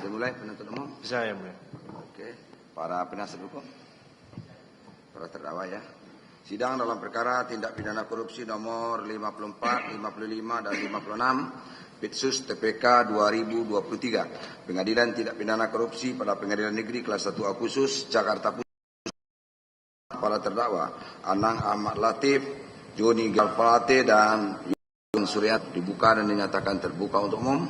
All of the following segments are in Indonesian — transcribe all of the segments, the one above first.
dimulai penuntut umum. Bisa ya, Mulia. Oke, para penasihat hukum, para terdakwa ya. Sidang dalam perkara tindak pidana korupsi nomor 54, 55, dan 56, Pitsus TPK 2023. Pengadilan Tindak Pidana Korupsi pada Pengadilan Negeri Kelas 1A Khusus Jakarta Pusat. Para terdakwa Anang Ahmad Latif, Joni Galpalate, dan Yun Suryat dibuka dan dinyatakan terbuka untuk umum.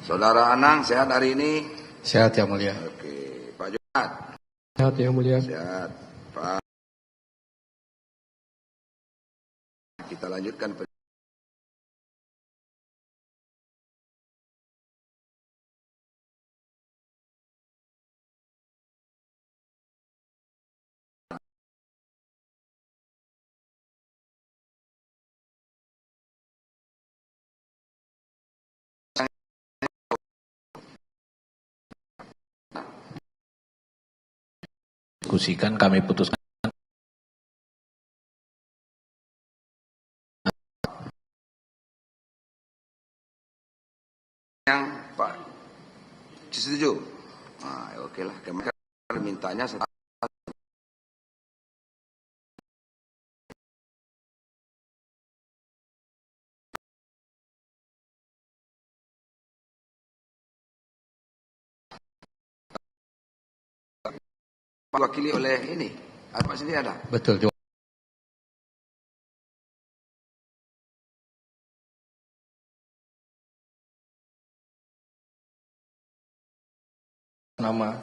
Saudara Anang, sehat hari ini? Sehat ya mulia. Oke, Pak Jumat. Sehat ya mulia. Sehat, Pak. Kita lanjutkan. Diskusikan, kami putuskan Yang Pak setuju. Nah, oke lah. Kemarin mintanya diwakili oleh ini. Pak sendiri ada? Betul juga. nama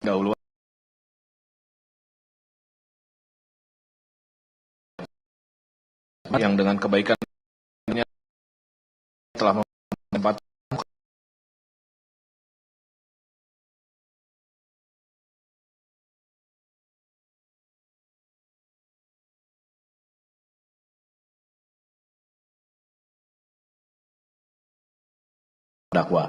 dahulu yang dengan kebaikannya telah menempatkan dakwa.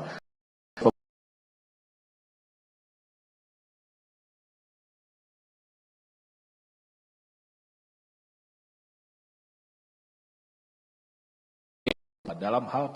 Dalam hal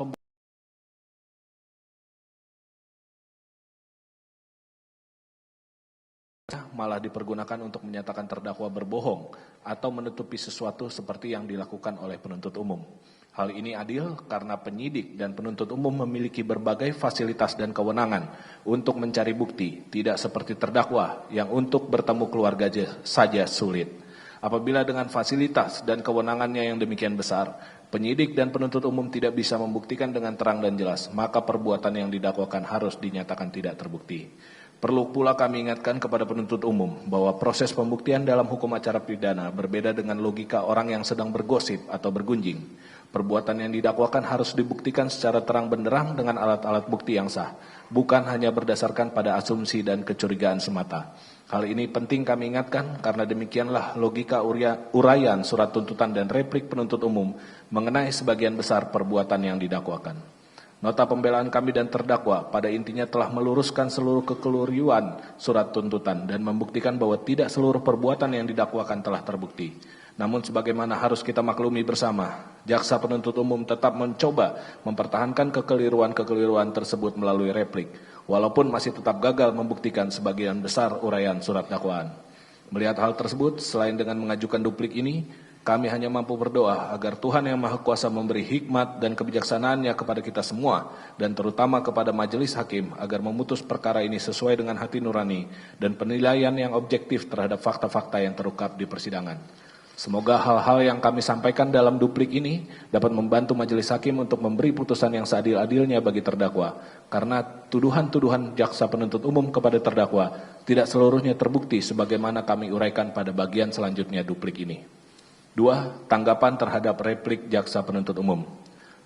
malah dipergunakan untuk menyatakan terdakwa berbohong atau menutupi sesuatu seperti yang dilakukan oleh penuntut umum. Hal ini adil karena penyidik dan penuntut umum memiliki berbagai fasilitas dan kewenangan untuk mencari bukti, tidak seperti terdakwa yang untuk bertemu keluarga saja sulit. Apabila dengan fasilitas dan kewenangannya yang demikian besar, penyidik dan penuntut umum tidak bisa membuktikan dengan terang dan jelas, maka perbuatan yang didakwakan harus dinyatakan tidak terbukti. Perlu pula kami ingatkan kepada penuntut umum bahwa proses pembuktian dalam hukum acara pidana berbeda dengan logika orang yang sedang bergosip atau bergunjing. Perbuatan yang didakwakan harus dibuktikan secara terang benderang dengan alat-alat bukti yang sah, bukan hanya berdasarkan pada asumsi dan kecurigaan semata. Hal ini penting kami ingatkan karena demikianlah logika uraian surat tuntutan dan replik penuntut umum mengenai sebagian besar perbuatan yang didakwakan. Nota pembelaan kami dan terdakwa pada intinya telah meluruskan seluruh kekeliruan surat tuntutan dan membuktikan bahwa tidak seluruh perbuatan yang didakwakan telah terbukti. Namun sebagaimana harus kita maklumi bersama, jaksa penuntut umum tetap mencoba mempertahankan kekeliruan-kekeliruan tersebut melalui replik, walaupun masih tetap gagal membuktikan sebagian besar uraian surat dakwaan. Melihat hal tersebut, selain dengan mengajukan duplik ini, kami hanya mampu berdoa agar Tuhan Yang Maha Kuasa memberi hikmat dan kebijaksanaannya kepada kita semua, dan terutama kepada majelis hakim agar memutus perkara ini sesuai dengan hati nurani dan penilaian yang objektif terhadap fakta-fakta yang terungkap di persidangan. Semoga hal-hal yang kami sampaikan dalam duplik ini dapat membantu majelis hakim untuk memberi putusan yang seadil-adilnya bagi terdakwa, karena tuduhan-tuduhan jaksa penuntut umum kepada terdakwa tidak seluruhnya terbukti sebagaimana kami uraikan pada bagian selanjutnya duplik ini. 2. Tanggapan terhadap replik jaksa penuntut umum.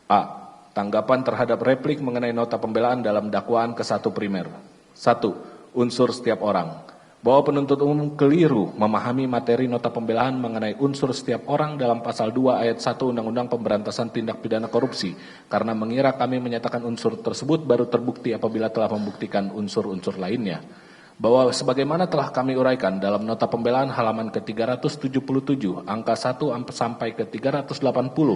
A. Tanggapan terhadap replik mengenai nota pembelaan dalam dakwaan ke-1 primer. 1. Unsur setiap orang. Bahwa penuntut umum keliru memahami materi nota pembelaan mengenai unsur setiap orang dalam pasal 2 ayat 1 Undang-Undang Pemberantasan Tindak Pidana Korupsi, karena mengira kami menyatakan unsur tersebut baru terbukti apabila telah membuktikan unsur-unsur lainnya. Bahwa sebagaimana telah kami uraikan dalam nota pembelaan halaman ke-377, angka 1 sampai ke-380,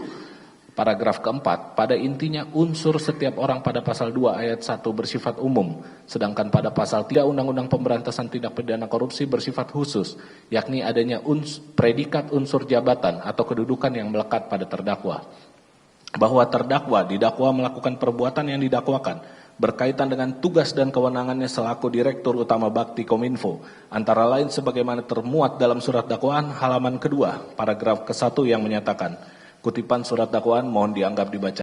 paragraf keempat, pada intinya unsur setiap orang pada pasal 2 ayat 1 bersifat umum, sedangkan pada pasal 3 Undang-Undang Pemberantasan Tindak Pidana Korupsi bersifat khusus, yakni adanya predikat unsur jabatan atau kedudukan yang melekat pada terdakwa. Bahwa terdakwa didakwa melakukan perbuatan yang didakwakan berkaitan dengan tugas dan kewenangannya selaku Direktur Utama Bakti Kominfo, antara lain sebagaimana termuat dalam surat dakwaan halaman kedua, paragraf ke-1 yang menyatakan, kutipan surat dakwaan mohon dianggap dibaca.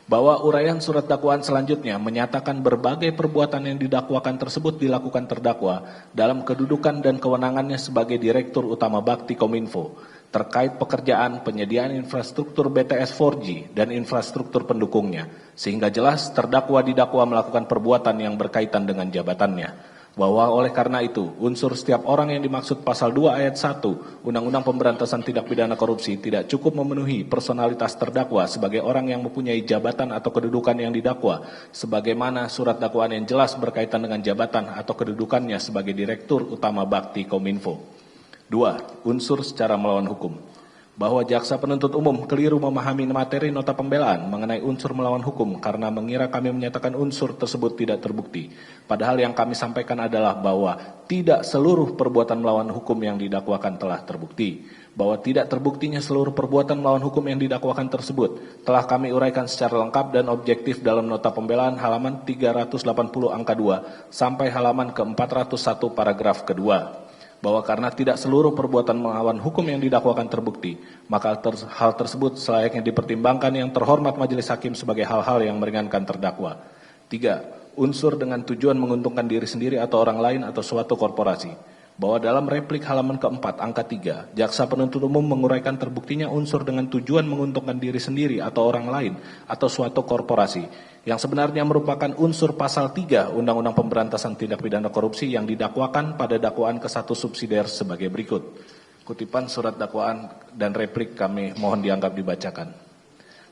Bahwa uraian surat dakwaan selanjutnya menyatakan berbagai perbuatan yang didakwakan tersebut dilakukan terdakwa dalam kedudukan dan kewenangannya sebagai Direktur Utama Bakti Kominfo terkait pekerjaan penyediaan infrastruktur BTS 4G dan infrastruktur pendukungnya, sehingga jelas terdakwa didakwa melakukan perbuatan yang berkaitan dengan jabatannya. Bahwa oleh karena itu, unsur setiap orang yang dimaksud pasal 2 ayat 1 Undang-Undang Pemberantasan Tindak Pidana Korupsi tidak cukup memenuhi personalitas terdakwa sebagai orang yang mempunyai jabatan atau kedudukan yang didakwa, sebagaimana surat dakwaan yang jelas berkaitan dengan jabatan atau kedudukannya sebagai Direktur Utama Bakti Kominfo. 2. Unsur secara melawan hukum. Bahwa jaksa penuntut umum keliru memahami materi nota pembelaan mengenai unsur melawan hukum karena mengira kami menyatakan unsur tersebut tidak terbukti. Padahal yang kami sampaikan adalah bahwa tidak seluruh perbuatan melawan hukum yang didakwakan telah terbukti. Bahwa tidak terbuktinya seluruh perbuatan melawan hukum yang didakwakan tersebut telah kami uraikan secara lengkap dan objektif dalam nota pembelaan halaman 380 angka 2 sampai halaman ke-401 paragraf kedua. Bahwa karena tidak seluruh perbuatan melawan hukum yang didakwakan terbukti, maka hal tersebut selayaknya dipertimbangkan yang terhormat majelis hakim sebagai hal-hal yang meringankan terdakwa. 3. Unsur dengan tujuan menguntungkan diri sendiri atau orang lain atau suatu korporasi. Bahwa dalam replik halaman keempat angka 3, jaksa penuntut umum menguraikan terbuktinya unsur dengan tujuan menguntungkan diri sendiri atau orang lain atau suatu korporasi, yang sebenarnya merupakan unsur pasal 3 Undang-Undang Pemberantasan Tindak Pidana Korupsi yang didakwakan pada dakwaan ke-1 subsidiar sebagai berikut. Kutipan surat dakwaan dan replik kami mohon dianggap dibacakan.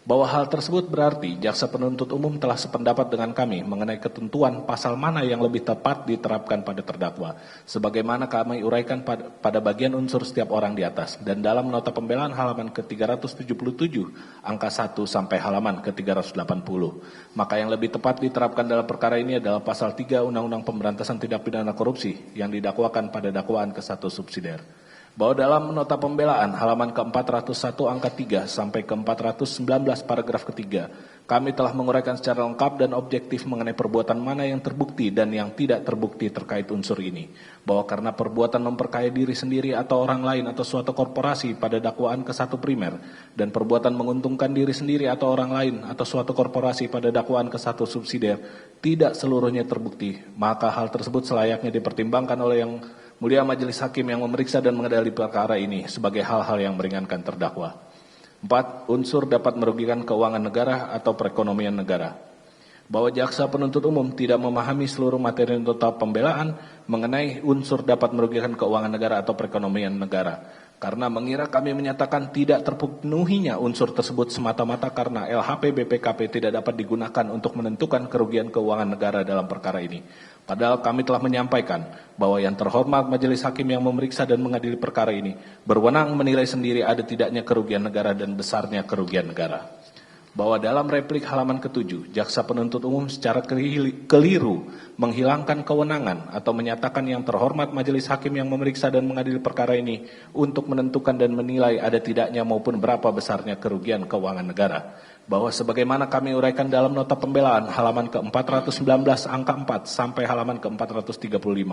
Bahwa hal tersebut berarti jaksa penuntut umum telah sependapat dengan kami mengenai ketentuan pasal mana yang lebih tepat diterapkan pada terdakwa, sebagaimana kami uraikan pada bagian unsur setiap orang di atas, dan dalam nota pembelaan halaman ke-377, angka 1 sampai halaman ke-380. Maka yang lebih tepat diterapkan dalam perkara ini adalah pasal 3 Undang-Undang Pemberantasan Tindak Pidana Korupsi yang didakwakan pada dakwaan ke-1 subsidiar. Bahwa dalam nota pembelaan halaman ke-401 angka 3 sampai ke-419 paragraf ketiga, kami telah menguraikan secara lengkap dan objektif mengenai perbuatan mana yang terbukti dan yang tidak terbukti terkait unsur ini. Bahwa karena perbuatan memperkaya diri sendiri atau orang lain atau suatu korporasi pada dakwaan ke-1 primer, dan perbuatan menguntungkan diri sendiri atau orang lain atau suatu korporasi pada dakwaan ke-1 subsidiar tidak seluruhnya terbukti, maka hal tersebut selayaknya dipertimbangkan oleh yang mulia majelis hakim yang memeriksa dan mengadili perkara ini sebagai hal-hal yang meringankan terdakwa. 4. Unsur dapat merugikan keuangan negara atau perekonomian negara. Bahwa jaksa penuntut umum tidak memahami seluruh materi nota pembelaan mengenai unsur dapat merugikan keuangan negara atau perekonomian negara, karena mengira kami menyatakan tidak terpenuhinya unsur tersebut semata-mata karena LHP BPKP tidak dapat digunakan untuk menentukan kerugian keuangan negara dalam perkara ini. Padahal kami telah menyampaikan bahwa yang terhormat majelis hakim yang memeriksa dan mengadili perkara ini berwenang menilai sendiri ada tidaknya kerugian negara dan besarnya kerugian negara. Bahwa dalam replik halaman ke-7, jaksa penuntut umum secara keliru menghilangkan kewenangan atau menyatakan yang terhormat majelis hakim yang memeriksa dan mengadili perkara ini untuk menentukan dan menilai ada tidaknya maupun berapa besarnya kerugian keuangan negara. Bahwa sebagaimana kami uraikan dalam nota pembelaan halaman ke-419 angka 4 sampai halaman ke-435,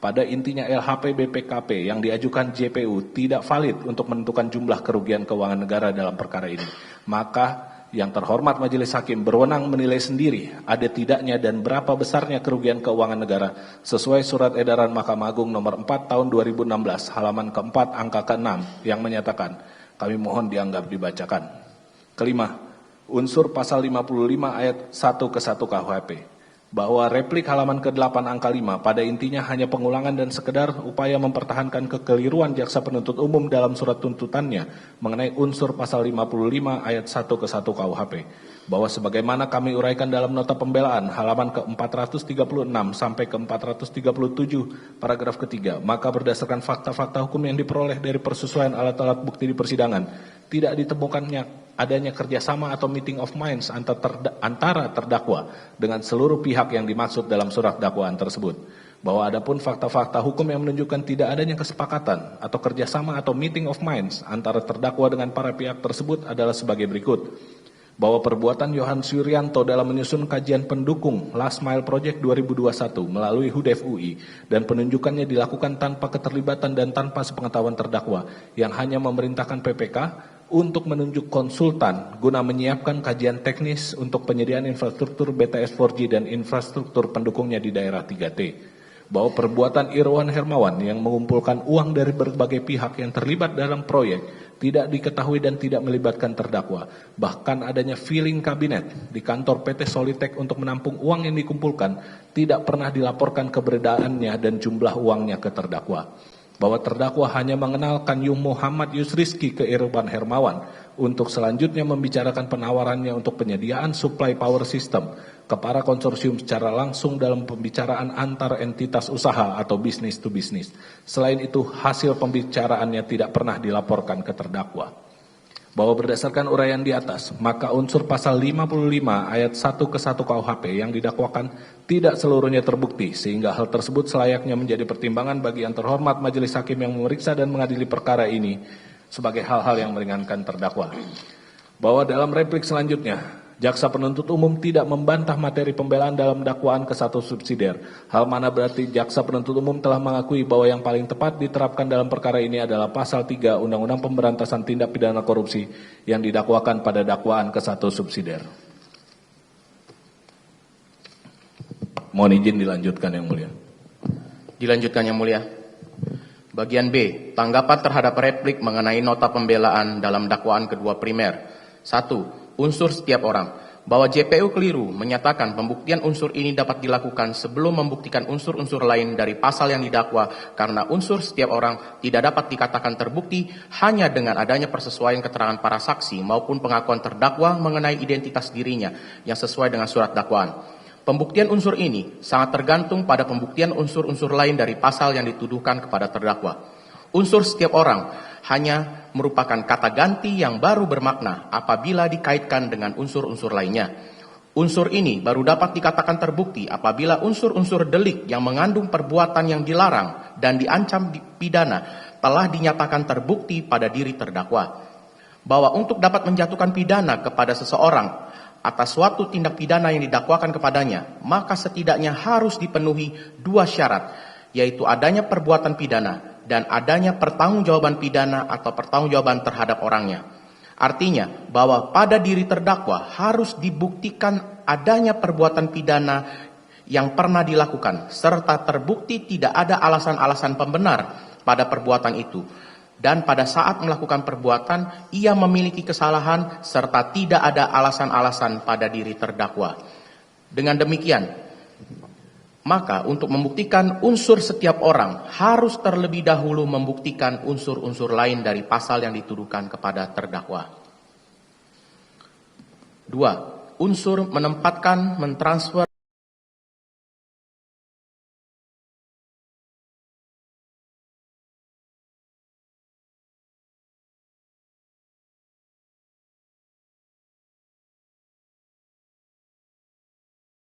pada intinya LHP BPKP yang diajukan JPU tidak valid untuk menentukan jumlah kerugian keuangan negara dalam perkara ini. Maka yang terhormat majelis hakim berwenang menilai sendiri ada tidaknya dan berapa besarnya kerugian keuangan negara sesuai surat edaran Mahkamah Agung nomor 4 tahun 2016 halaman ke-4 angka ke-6 yang menyatakan, kami mohon dianggap dibacakan. 5. unsur pasal 55 ayat 1 ke 1 KUHP, bahwa replik halaman ke-8 angka 5 pada intinya hanya pengulangan dan sekedar upaya mempertahankan kekeliruan jaksa penuntut umum dalam surat tuntutannya mengenai unsur pasal 55 ayat 1 ke 1 KUHP, bahwa sebagaimana kami uraikan dalam nota pembelaan halaman ke-436 sampai ke-437 paragraf ketiga, maka berdasarkan fakta-fakta hukum yang diperoleh dari persesuaian alat-alat bukti di persidangan, tidak ditemukannya adanya kerjasama atau meeting of minds antara terdakwa dengan seluruh pihak yang dimaksud dalam surat dakwaan tersebut. Bahwa adapun fakta-fakta hukum yang menunjukkan tidak adanya kesepakatan atau kerjasama atau meeting of minds antara terdakwa dengan para pihak tersebut adalah sebagai berikut. Bahwa perbuatan Yohannes Wirianto dalam menyusun kajian pendukung Last Mile Project 2021 melalui HUDEF UI dan penunjukannya dilakukan tanpa keterlibatan dan tanpa sepengetahuan terdakwa yang hanya memerintahkan PPK untuk menunjuk konsultan guna menyiapkan kajian teknis untuk penyediaan infrastruktur BTS 4G dan infrastruktur pendukungnya di daerah 3T. Bahwa perbuatan Irwan Hermawan yang mengumpulkan uang dari berbagai pihak yang terlibat dalam proyek tidak diketahui dan tidak melibatkan terdakwa. Bahkan adanya filing kabinet di kantor PT Solitek untuk menampung uang yang dikumpulkan tidak pernah dilaporkan keberadaannya dan jumlah uangnya ke terdakwa. Bahwa terdakwa hanya mengenalkan Muhammad Yusrizki ke Irwan Hermawan untuk selanjutnya membicarakan penawarannya untuk penyediaan supply power system ke para konsorsium secara langsung dalam pembicaraan antar entitas usaha atau bisnis to bisnis. Selain itu, hasil pembicaraannya tidak pernah dilaporkan ke terdakwa. Bahwa berdasarkan uraian di atas, maka unsur pasal 55 ayat 1 ke 1 KUHP yang didakwakan tidak seluruhnya terbukti, sehingga hal tersebut selayaknya menjadi pertimbangan bagi yang terhormat majelis hakim yang memeriksa dan mengadili perkara ini sebagai hal-hal yang meringankan terdakwa. Bahwa dalam replik selanjutnya, jaksa penuntut umum tidak membantah materi pembelaan dalam dakwaan ke-1 subsidiar. Hal mana berarti jaksa penuntut umum telah mengakui bahwa yang paling tepat diterapkan dalam perkara ini adalah pasal 3 Undang-Undang Pemberantasan Tindak Pidana Korupsi yang didakwakan pada dakwaan ke-1 subsidiar. Mohon izin dilanjutkan Yang Mulia. Dilanjutkan Yang Mulia. Bagian B, tanggapan terhadap replik mengenai nota pembelaan dalam dakwaan kedua primer. 1. Unsur setiap orang. Bahwa JPU keliru menyatakan pembuktian unsur ini dapat dilakukan sebelum membuktikan unsur-unsur lain dari pasal yang didakwa karena unsur setiap orang tidak dapat dikatakan terbukti hanya dengan adanya persesuaian keterangan para saksi maupun pengakuan terdakwa mengenai identitas dirinya yang sesuai dengan surat dakwaan. Pembuktian unsur ini sangat tergantung pada pembuktian unsur-unsur lain dari pasal yang dituduhkan kepada terdakwa. Unsur setiap orang hanya merupakan kata ganti yang baru bermakna apabila dikaitkan dengan unsur-unsur lainnya. Unsur ini baru dapat dikatakan terbukti apabila unsur-unsur delik yang mengandung perbuatan yang dilarang dan diancam pidana telah dinyatakan terbukti pada diri terdakwa. Bahwa untuk dapat menjatuhkan pidana kepada seseorang atas suatu tindak pidana yang didakwakan kepadanya, maka setidaknya harus dipenuhi 2 syarat, yaitu adanya perbuatan pidana dan adanya pertanggungjawaban pidana atau pertanggungjawaban terhadap orangnya. Artinya bahwa pada diri terdakwa harus dibuktikan adanya perbuatan pidana yang pernah dilakukan serta terbukti tidak ada alasan-alasan pembenar pada perbuatan itu. Dan pada saat melakukan perbuatan, ia memiliki kesalahan serta tidak ada alasan-alasan pada diri terdakwa. Dengan demikian, maka untuk membuktikan unsur setiap orang harus terlebih dahulu membuktikan unsur-unsur lain dari pasal yang dituduhkan kepada terdakwa. 2. Unsur menempatkan, mentransfer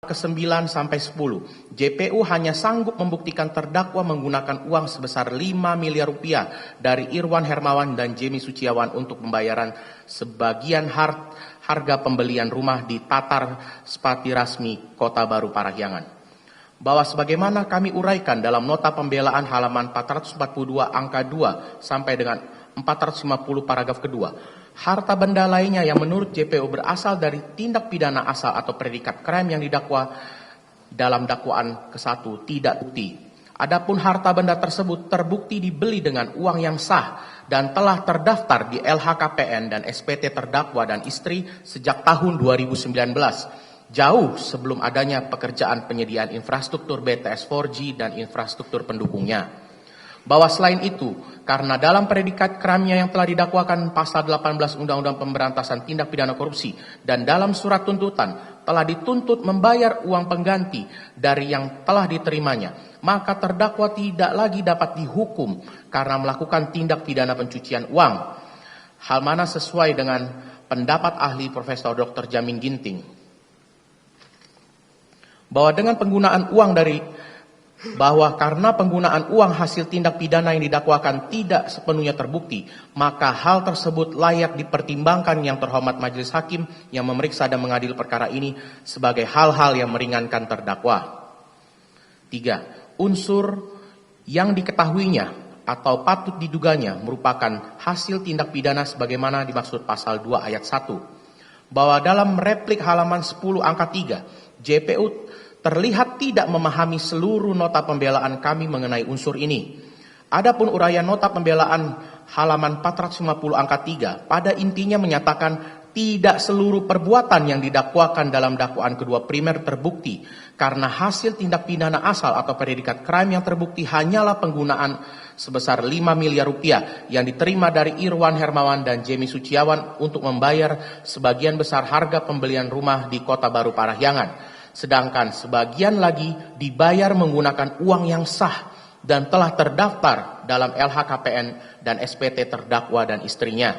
ke-9 sampai 10, JPU hanya sanggup membuktikan terdakwa menggunakan uang sebesar 5 miliar rupiah dari Irwan Hermawan dan Jemi Suciawan untuk pembayaran sebagian harga pembelian rumah di Tatar Spati Rasmi, Kota Baru Parahyangan. Bahwa sebagaimana kami uraikan dalam nota pembelaan halaman 442 angka 2 sampai dengan 450 paragraf kedua, harta benda lainnya yang menurut JPU berasal dari tindak pidana asal atau predikat crime yang didakwa dalam dakwaan ke-1 tidak bukti. Adapun harta benda tersebut terbukti dibeli dengan uang yang sah dan telah terdaftar di LHKPN dan SPT terdakwa dan istri sejak tahun 2019, jauh sebelum adanya pekerjaan penyediaan infrastruktur BTS 4G dan infrastruktur pendukungnya. Bahwa selain itu, karena dalam predikat krimnya yang telah didakwakan pasal 18 Undang-Undang Pemberantasan Tindak Pidana Korupsi dan dalam surat tuntutan telah dituntut membayar uang pengganti dari yang telah diterimanya, maka terdakwa tidak lagi dapat dihukum karena melakukan tindak pidana pencucian uang. Hal mana sesuai dengan pendapat ahli Profesor Dr. Jamin Ginting. Karena penggunaan uang hasil tindak pidana yang didakwakan tidak sepenuhnya terbukti, maka hal tersebut layak dipertimbangkan yang terhormat majelis hakim yang memeriksa dan mengadil perkara ini sebagai hal-hal yang meringankan terdakwa. 3. Unsur yang diketahuinya atau patut diduganya merupakan hasil tindak pidana sebagaimana dimaksud pasal 2 ayat 1. Bahwa dalam replik halaman 10 angka 3, JPU terlihat tidak memahami seluruh nota pembelaan kami mengenai unsur ini. Adapun uraian nota pembelaan halaman 450 angka 3 pada intinya menyatakan tidak seluruh perbuatan yang didakwakan dalam dakwaan kedua primer terbukti karena hasil tindak pidana asal atau predikat crime yang terbukti hanyalah penggunaan sebesar 5 miliar rupiah yang diterima dari Irwan Hermawan dan Jemi Suciawan untuk membayar sebagian besar harga pembelian rumah di Kota Baru Parahyangan. Sedangkan sebagian lagi dibayar menggunakan uang yang sah dan telah terdaftar dalam LHKPN dan SPT terdakwa dan istrinya.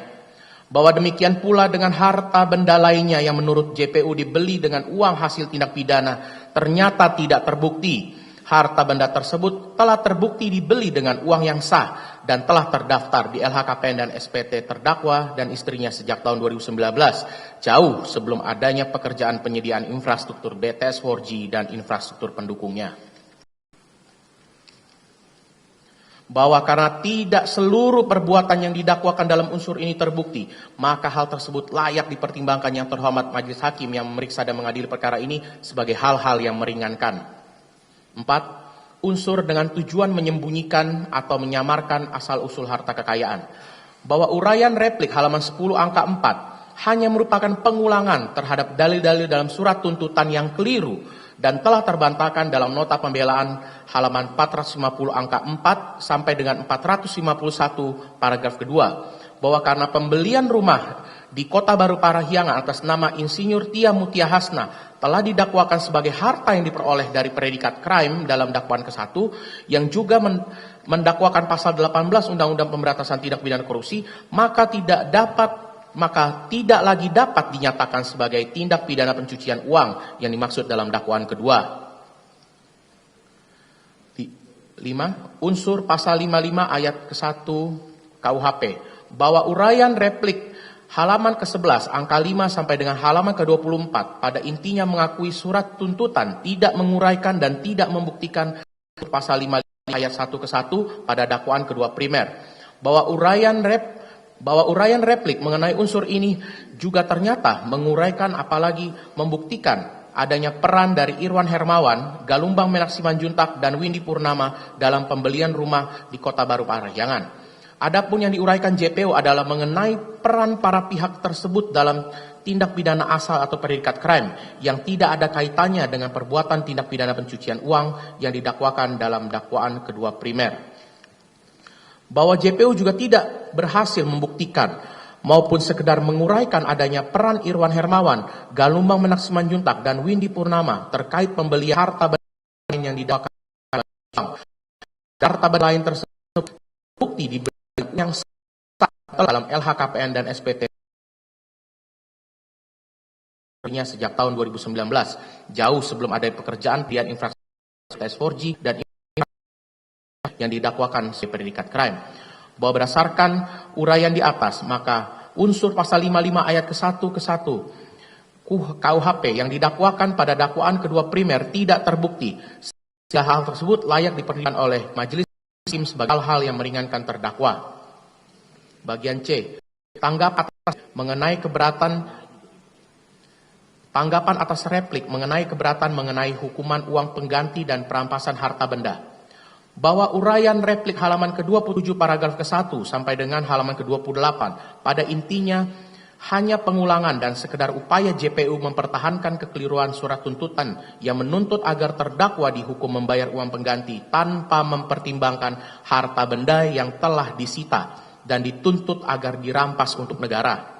Bahwa demikian pula dengan harta benda lainnya yang menurut JPU dibeli dengan uang hasil tindak pidana ternyata tidak terbukti. Harta benda tersebut telah terbukti dibeli dengan uang yang sah dan telah terdaftar di LHKPN dan SPT terdakwa dan istrinya sejak tahun 2019, jauh sebelum adanya pekerjaan penyediaan infrastruktur BTS 4G dan infrastruktur pendukungnya. Bahwa karena tidak seluruh perbuatan yang didakwakan dalam unsur ini terbukti, maka hal tersebut layak dipertimbangkan yang terhormat majelis hakim yang memeriksa dan mengadili perkara ini sebagai hal-hal yang meringankan. 4. Unsur dengan tujuan menyembunyikan atau menyamarkan asal-usul harta kekayaan. Bahwa uraian replik halaman 10 angka 4 hanya merupakan pengulangan terhadap dalil-dalil dalam surat tuntutan yang keliru dan telah terbantahkan dalam nota pembelaan halaman 450 angka 4 sampai dengan 451 paragraf kedua. Bahwa karena pembelian rumah di Kota Baru Parahyangan atas nama Insinyur Tia Mutia Hasna telah didakwakan sebagai harta yang diperoleh dari predikat crime dalam dakwaan ke-1 yang juga mendakwakan pasal 18 Undang-Undang Pemberantasan Tindak Pidana Korupsi, maka tidak lagi dapat dinyatakan sebagai tindak pidana pencucian uang yang dimaksud dalam dakwaan kedua. 5. Unsur pasal 55 ayat ke-1 KUHP bahwa uraian replik halaman ke-11 angka 5 sampai dengan halaman ke-24 pada intinya mengakui surat tuntutan tidak menguraikan dan tidak membuktikan pasal 55 ayat 1 ke-1 pada dakwaan kedua primer. Bahwa uraian replik mengenai unsur ini juga ternyata menguraikan apalagi membuktikan adanya peran dari Irwan Hermawan, Galumbang Menak Simanjuntak dan Windy Purnama dalam pembelian rumah di Kota Baru Parahyangan. Adapun yang diuraikan JPU adalah mengenai peran para pihak tersebut dalam tindak pidana asal atau predikat crime yang tidak ada kaitannya dengan perbuatan tindak pidana pencucian uang yang didakwakan dalam dakwaan kedua primer. Bahwa JPU juga tidak berhasil membuktikan maupun sekedar menguraikan adanya peran Irwan Hermawan, Galumbang Menak Simanjuntak dan Windy Purnama terkait pembelian harta benda yang didakwakan harta benda lain tersebut bukti dibeli yang sah dalam LHKPN dan SPT sejak tahun 2019, jauh sebelum ada pekerjaan pilihan infrastruktur S4G dan yang didakwakan sebagai predikat crime. Bahwa berdasarkan uraian di atas, maka unsur pasal 55 ayat ke-1 KUHP yang didakwakan pada dakwaan kedua primer tidak terbukti. Sehingga hal tersebut layak dipertimbangkan oleh majelis hakim sebagai hal-hal yang meringankan terdakwa. Bagian C, tanggapan atas replik mengenai keberatan mengenai hukuman uang pengganti dan perampasan harta benda. bahwa uraian replik halaman ke-27 paragraf ke-1 sampai dengan halaman ke-28 pada intinya hanya pengulangan dan sekedar upaya JPU mempertahankan kekeliruan surat tuntutan yang menuntut agar terdakwa dihukum membayar uang pengganti tanpa mempertimbangkan harta benda yang telah disita dan dituntut agar dirampas untuk negara.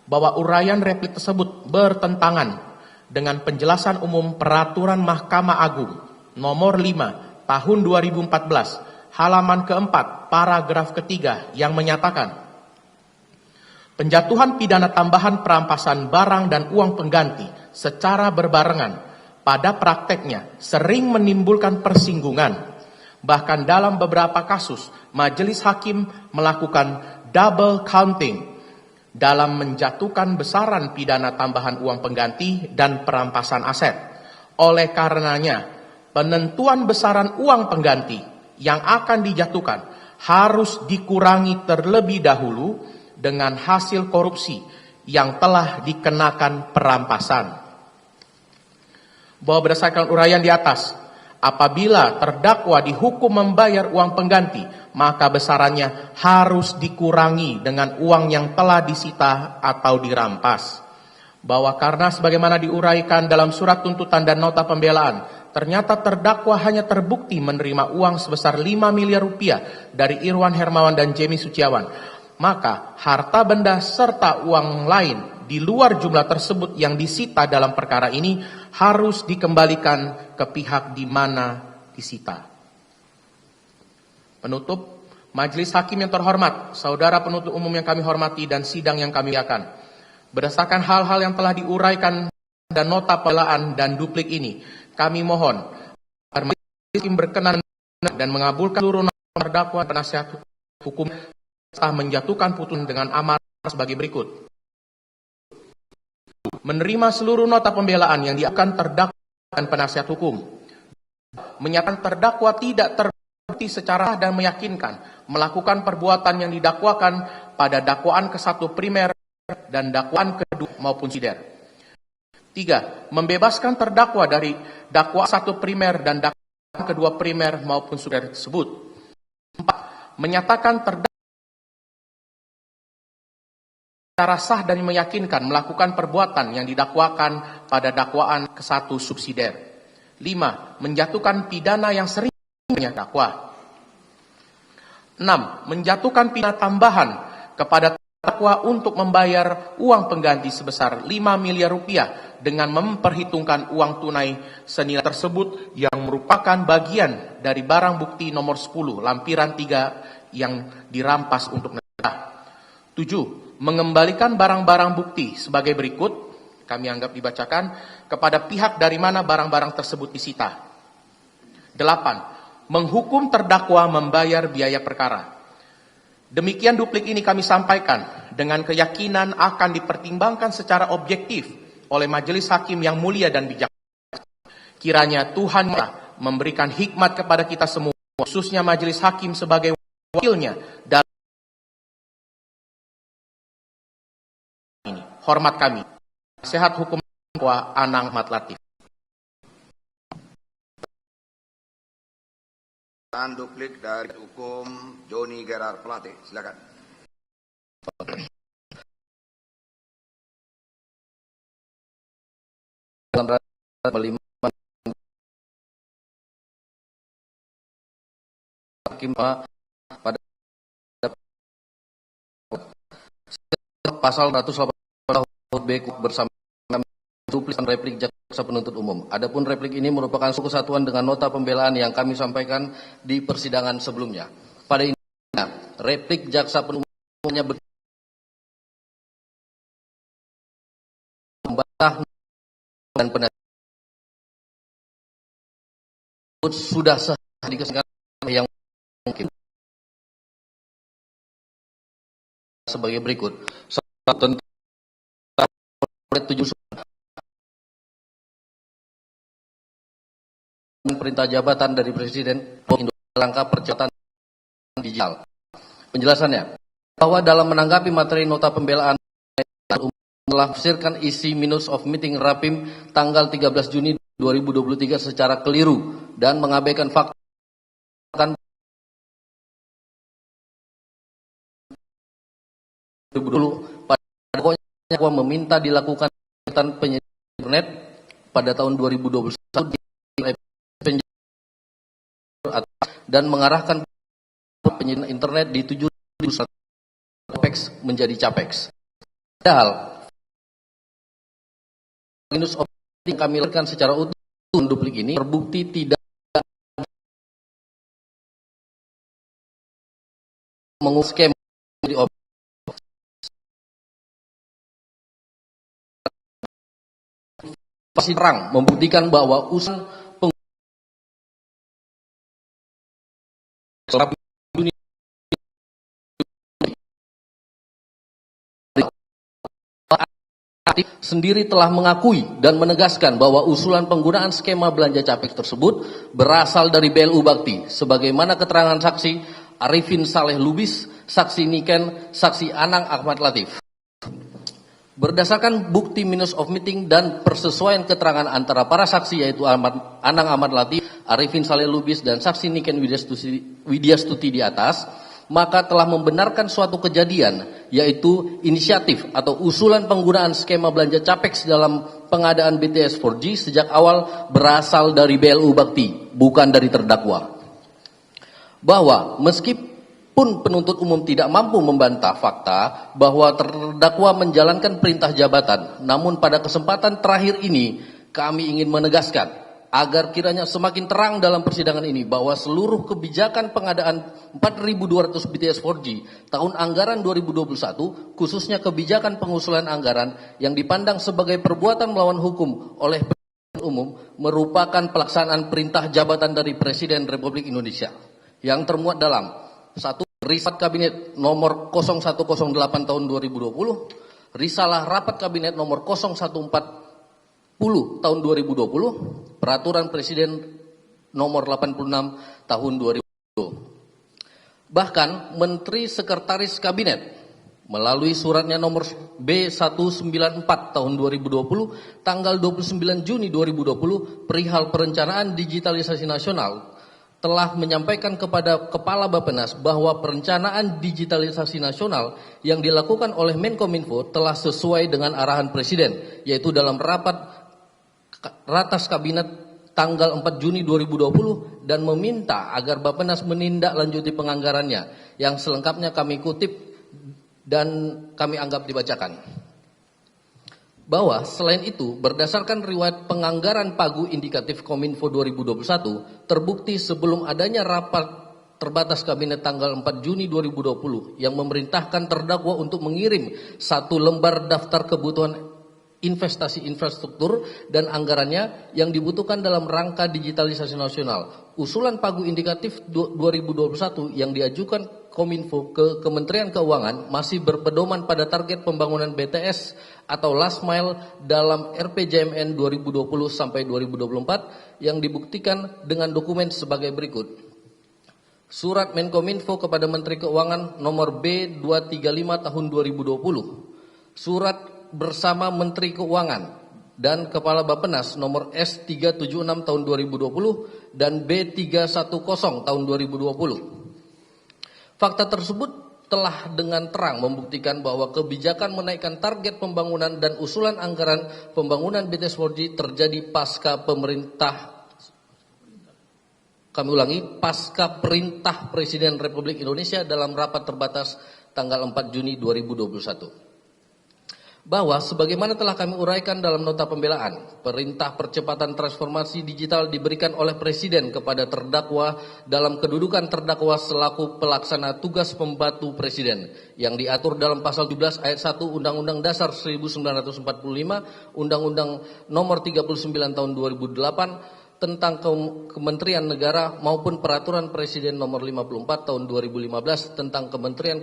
Bahwa uraian replik tersebut bertentangan dengan penjelasan umum Peraturan Mahkamah Agung nomor 5 tahun 2014 halaman keempat paragraf ketiga yang menyatakan penjatuhan pidana tambahan perampasan barang dan uang pengganti secara berbarengan pada prakteknya sering menimbulkan persinggungan. Bahkan dalam beberapa kasus majelis hakim melakukan double counting dalam menjatuhkan besaran pidana tambahan uang pengganti dan perampasan aset. Oleh karenanya, penentuan besaran uang pengganti yang akan dijatuhkan harus dikurangi terlebih dahulu dengan hasil korupsi yang telah dikenakan perampasan. Bahwa berdasarkan uraian di atas, apabila terdakwa dihukum membayar uang pengganti, maka besarannya harus dikurangi dengan uang yang telah disita atau dirampas. Bahwa karena sebagaimana diuraikan dalam surat tuntutan dan nota pembelaan, ternyata terdakwa hanya terbukti menerima uang sebesar 5 miliar rupiah dari Irwan Hermawan dan Jemi Suciawan, maka harta benda serta uang lain di luar jumlah tersebut yang disita dalam perkara ini harus dikembalikan ke pihak di mana disita. Penutup, Majelis Hakim yang terhormat, saudara penuntut umum yang kami hormati dan sidang yang kami muliakan. Berdasarkan hal-hal yang telah diuraikan dan nota pembelaan dan duplik ini, kami mohon agar Majelis Hakim berkenan dan mengabulkan seluruh terdakwa penasihat hukum setelah menjatuhkan putusan dengan amar sebagai berikut. Menerima seluruh nota pembelaan yang diajukan terdakwa dan penasihat hukum. Menyatakan terdakwa tidak terbukti secara dan meyakinkan melakukan perbuatan yang didakwakan pada dakwaan ke-1 primer dan dakwaan kedua maupun subsidiar. 3. Membebaskan terdakwa dari dakwaan 1 primer dan dakwaan kedua primer maupun subsidiar tersebut. 4. Menyatakan terdakwa secara sah dan meyakinkan melakukan perbuatan yang didakwakan pada dakwaan ke-1 subsidiar. 5. Menjatuhkan pidana yang sering dakwa. 6. Menjatuhkan pidana tambahan kepada terdakwa untuk membayar uang pengganti sebesar 5 miliar rupiah dengan memperhitungkan uang tunai senilai tersebut yang merupakan bagian dari barang bukti nomor 10 lampiran 3 yang dirampas untuk negara. 7. Mengembalikan barang-barang bukti sebagai berikut, kami anggap dibacakan, kepada pihak dari mana barang-barang tersebut disita. 8. Menghukum terdakwa membayar biaya perkara. Demikian duplik ini kami sampaikan dengan keyakinan akan dipertimbangkan secara objektif oleh Majelis Hakim yang mulia dan bijaksana. Kiranya Tuhan memberikan hikmat kepada kita semua, khususnya Majelis Hakim sebagai wakilnya dalam hormat kami, Nasihat Hukum Terdakwa Anang Ahmad Latif. Dan duplik dari hukum Joni Gerard Plate, silakan. Dalam rangka melima hakim pada pasal 180 B bersama duplik replik jaksa penuntut umum. Adapun replik ini merupakan suku kesatuan dengan nota pembelaan yang kami sampaikan di persidangan sebelumnya. Pada intinya, replik jaksa penuntut umumnya membantah dan penasihat sudah sah dikesampingkan yang mungkin sebagai berikut. Tentang perintah jabatan dari Presiden langkah percepatan digital. Penjelasannya bahwa dalam menanggapi materi nota pembelaan melafsirkan isi minutes of meeting Rapim tanggal 13 Juni 2023 secara keliru dan mengabaikan fakta pada meminta dilakukan penyediaan internet pada tahun 2021 dan mengarahkan penyediaan internet di 7.000 capex menjadi capex. Padahal minus yang kami lakukan secara utuh duplik ini terbukti tidak mengurus skema pasti terang membuktikan bahwa usaha sendiri telah mengakui dan menegaskan bahwa usulan penggunaan skema belanja capex tersebut berasal dari BLU Bakti sebagaimana keterangan saksi Arifin Saleh Lubis, saksi Niken, saksi Anang Ahmad Latif. Berdasarkan bukti minutes of meeting dan persesuaian keterangan antara para saksi yaitu Anang Ahmad Latif, Arifin Saleh Lubis, dan saksi Niken Widyastuti di atas, maka telah membenarkan suatu kejadian yaitu inisiatif atau usulan penggunaan skema belanja capex dalam pengadaan BTS 4G sejak awal berasal dari BLU Bakti, bukan dari terdakwa. Bahwa meskipun penuntut umum tidak mampu membantah fakta bahwa terdakwa menjalankan perintah jabatan, namun pada kesempatan terakhir ini kami ingin menegaskan agar kiranya semakin terang dalam persidangan ini bahwa seluruh kebijakan pengadaan 4.200 BTS 4G tahun anggaran 2021, khususnya kebijakan pengusulan anggaran yang dipandang sebagai perbuatan melawan hukum oleh penuntut umum, merupakan pelaksanaan perintah jabatan dari Presiden Republik Indonesia yang termuat dalam 1. Risalah Kabinet nomor 0108 tahun 2020, Risalah Rapat Kabinet nomor 0140 tahun 2020, Peraturan Presiden nomor 86 tahun 2020. Bahkan Menteri Sekretaris Kabinet melalui suratnya nomor B194 tahun 2020 tanggal 29 Juni 2020 perihal perencanaan digitalisasi nasional telah menyampaikan kepada Kepala Bappenas bahwa perencanaan digitalisasi nasional yang dilakukan oleh Menkominfo telah sesuai dengan arahan Presiden, yaitu dalam ratas Kabinet tanggal 4 Juni 2020 dan meminta agar Bappenas menindaklanjuti penganggarannya, yang selengkapnya kami kutip dan kami anggap dibacakan. Bahwa selain itu, berdasarkan riwayat penganggaran pagu indikatif Kominfo 2021, terbukti sebelum adanya rapat terbatas Kabinet tanggal 4 Juni 2020 yang memerintahkan terdakwa untuk mengirim 1 lembar daftar kebutuhan investasi infrastruktur dan anggarannya yang dibutuhkan dalam rangka digitalisasi nasional. Usulan pagu indikatif 2021 yang diajukan Kominfo ke Kementerian Keuangan masih berpedoman pada target pembangunan BTS atau last mile dalam RPJMN 2020 sampai 2024 yang dibuktikan dengan dokumen sebagai berikut. Surat Menkominfo kepada Menteri Keuangan nomor B235 tahun 2020. Surat bersama Menteri Keuangan dan Kepala Bappenas nomor S376 tahun 2020 dan B310 tahun 2020. Fakta tersebut telah dengan terang membuktikan bahwa kebijakan menaikkan target pembangunan dan usulan anggaran pembangunan BTS 4G terjadi pasca perintah Presiden Republik Indonesia dalam rapat terbatas tanggal 4 Juni 2021. Bahwa sebagaimana telah kami uraikan dalam nota pembelaan, perintah percepatan transformasi digital diberikan oleh Presiden kepada terdakwa dalam kedudukan terdakwa selaku pelaksana tugas pembantu Presiden yang diatur dalam pasal 17 ayat 1 Undang-Undang Dasar 1945, Undang-Undang nomor 39 tahun 2008 tentang Kementerian Negara maupun Peraturan Presiden nomor 54 tahun 2015 tentang Kementerian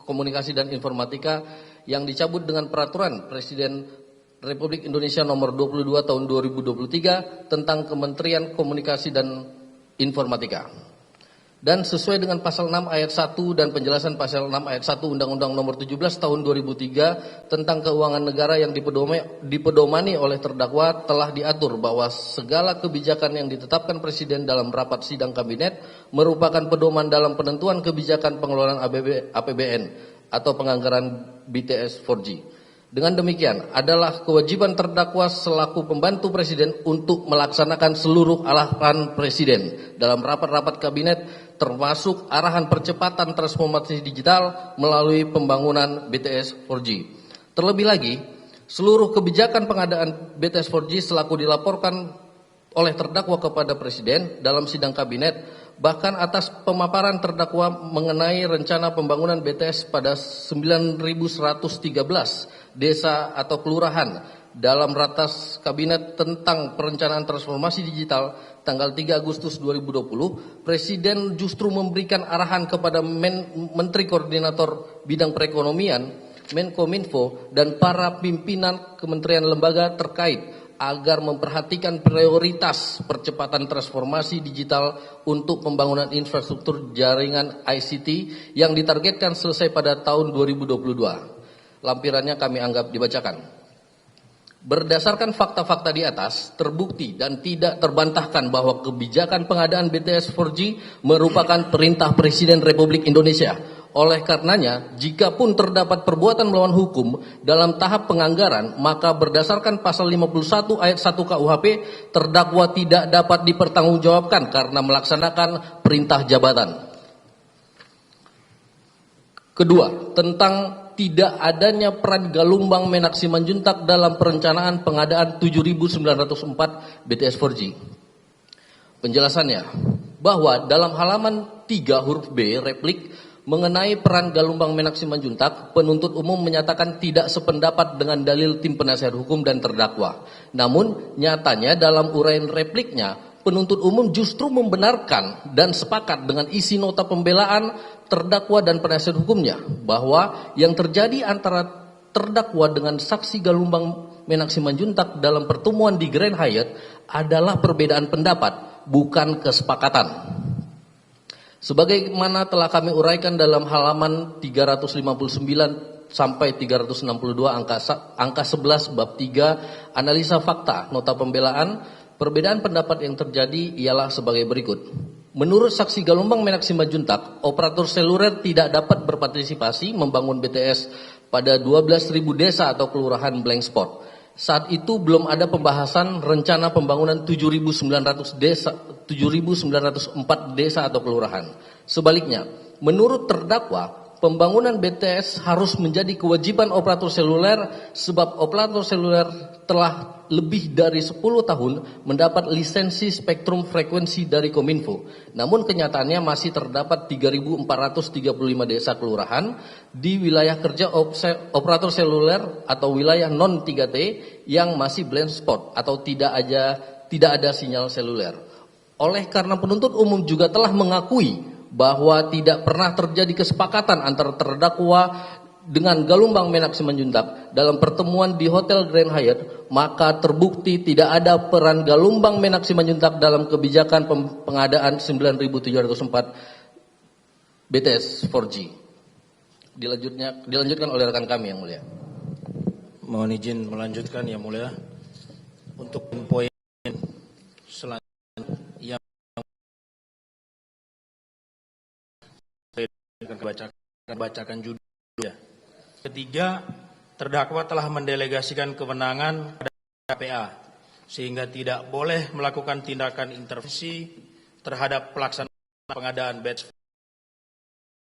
Komunikasi dan Informatika yang dicabut dengan Peraturan Presiden Republik Indonesia nomor 22 tahun 2023 tentang Kementerian Komunikasi dan Informatika. Dan sesuai dengan pasal 6 ayat 1 dan penjelasan pasal 6 ayat 1 Undang-Undang Nomor 17 Tahun 2003 tentang keuangan negara yang dipedomani oleh terdakwa, telah diatur bahwa segala kebijakan yang ditetapkan Presiden dalam rapat sidang kabinet merupakan pedoman dalam penentuan kebijakan pengelolaan APBN atau penganggaran BTS 4G. Dengan demikian, adalah kewajiban terdakwa selaku pembantu Presiden untuk melaksanakan seluruh arahan Presiden dalam rapat-rapat kabinet, termasuk arahan percepatan transformasi digital melalui pembangunan BTS 4G. Terlebih lagi, seluruh kebijakan pengadaan BTS 4G selaku dilaporkan oleh terdakwa kepada Presiden dalam sidang kabinet, bahkan atas pemaparan terdakwa mengenai rencana pembangunan BTS pada 9.113 desa atau kelurahan dalam ratas kabinet tentang perencanaan transformasi digital tanggal 3 Agustus 2020, Presiden justru memberikan arahan kepada Menteri Koordinator Bidang Perekonomian, Menkominfo, dan para pimpinan kementerian lembaga terkait agar memperhatikan prioritas percepatan transformasi digital untuk pembangunan infrastruktur jaringan ICT yang ditargetkan selesai pada tahun 2022. Lampirannya kami anggap dibacakan. Berdasarkan fakta-fakta di atas, terbukti dan tidak terbantahkan bahwa kebijakan pengadaan BTS 4G merupakan perintah Presiden Republik Indonesia. Oleh karenanya, jikapun terdapat perbuatan melawan hukum dalam tahap penganggaran, maka berdasarkan pasal 51 ayat 1 KUHP, terdakwa tidak dapat dipertanggungjawabkan karena melaksanakan perintah jabatan. Kedua, tentang tidak adanya peran Galumbang Menak Simanjuntak dalam perencanaan pengadaan 7.904 BTS 4G. Penjelasannya, bahwa dalam halaman 3 huruf B replik mengenai peran Galumbang Menak Simanjuntak, penuntut umum menyatakan tidak sependapat dengan dalil tim penasihat hukum dan terdakwa. Namun, nyatanya dalam uraian repliknya, penuntut umum justru membenarkan dan sepakat dengan isi nota pembelaan terdakwa dan penasihat hukumnya bahwa yang terjadi antara terdakwa dengan saksi Galumbang Menak Simanjuntak dalam pertemuan di Grand Hyatt adalah perbedaan pendapat, bukan kesepakatan. Sebagaimana telah kami uraikan dalam halaman 359 sampai 362 angka 11 bab 3 analisa fakta nota pembelaan, perbedaan pendapat yang terjadi ialah sebagai berikut. Menurut saksi Galumbang Menak Simanjuntak, operator seluler tidak dapat berpartisipasi membangun BTS pada 12.000 desa atau kelurahan blank spot. Saat itu belum ada pembahasan rencana pembangunan 7.904 desa atau kelurahan. Sebaliknya, menurut terdakwa, pembangunan BTS harus menjadi kewajiban operator seluler sebab operator seluler telah lebih dari 10 tahun mendapat lisensi spektrum frekuensi dari Kominfo. Namun kenyataannya masih terdapat 3.435 desa kelurahan di wilayah kerja operator seluler atau wilayah non 3T yang masih blind spot atau tidak ada sinyal seluler. Oleh karena penuntut umum juga telah mengakui bahwa tidak pernah terjadi kesepakatan antara terdakwa dengan Galumbang Menak Simanjuntak dalam pertemuan di Hotel Grand Hyatt, maka terbukti tidak ada peran Galumbang Menak Simanjuntak dalam kebijakan pengadaan 9.704 BTS 4G. Dilanjutkan oleh rekan kami yang mulia. Mohon izin melanjutkan yang mulia untuk poin selanjutnya yang bacakan judul ya. Ketiga, terdakwa telah mendelegasikan kewenangan pada KPA sehingga tidak boleh melakukan tindakan intervensi terhadap pelaksanaan pengadaan batch.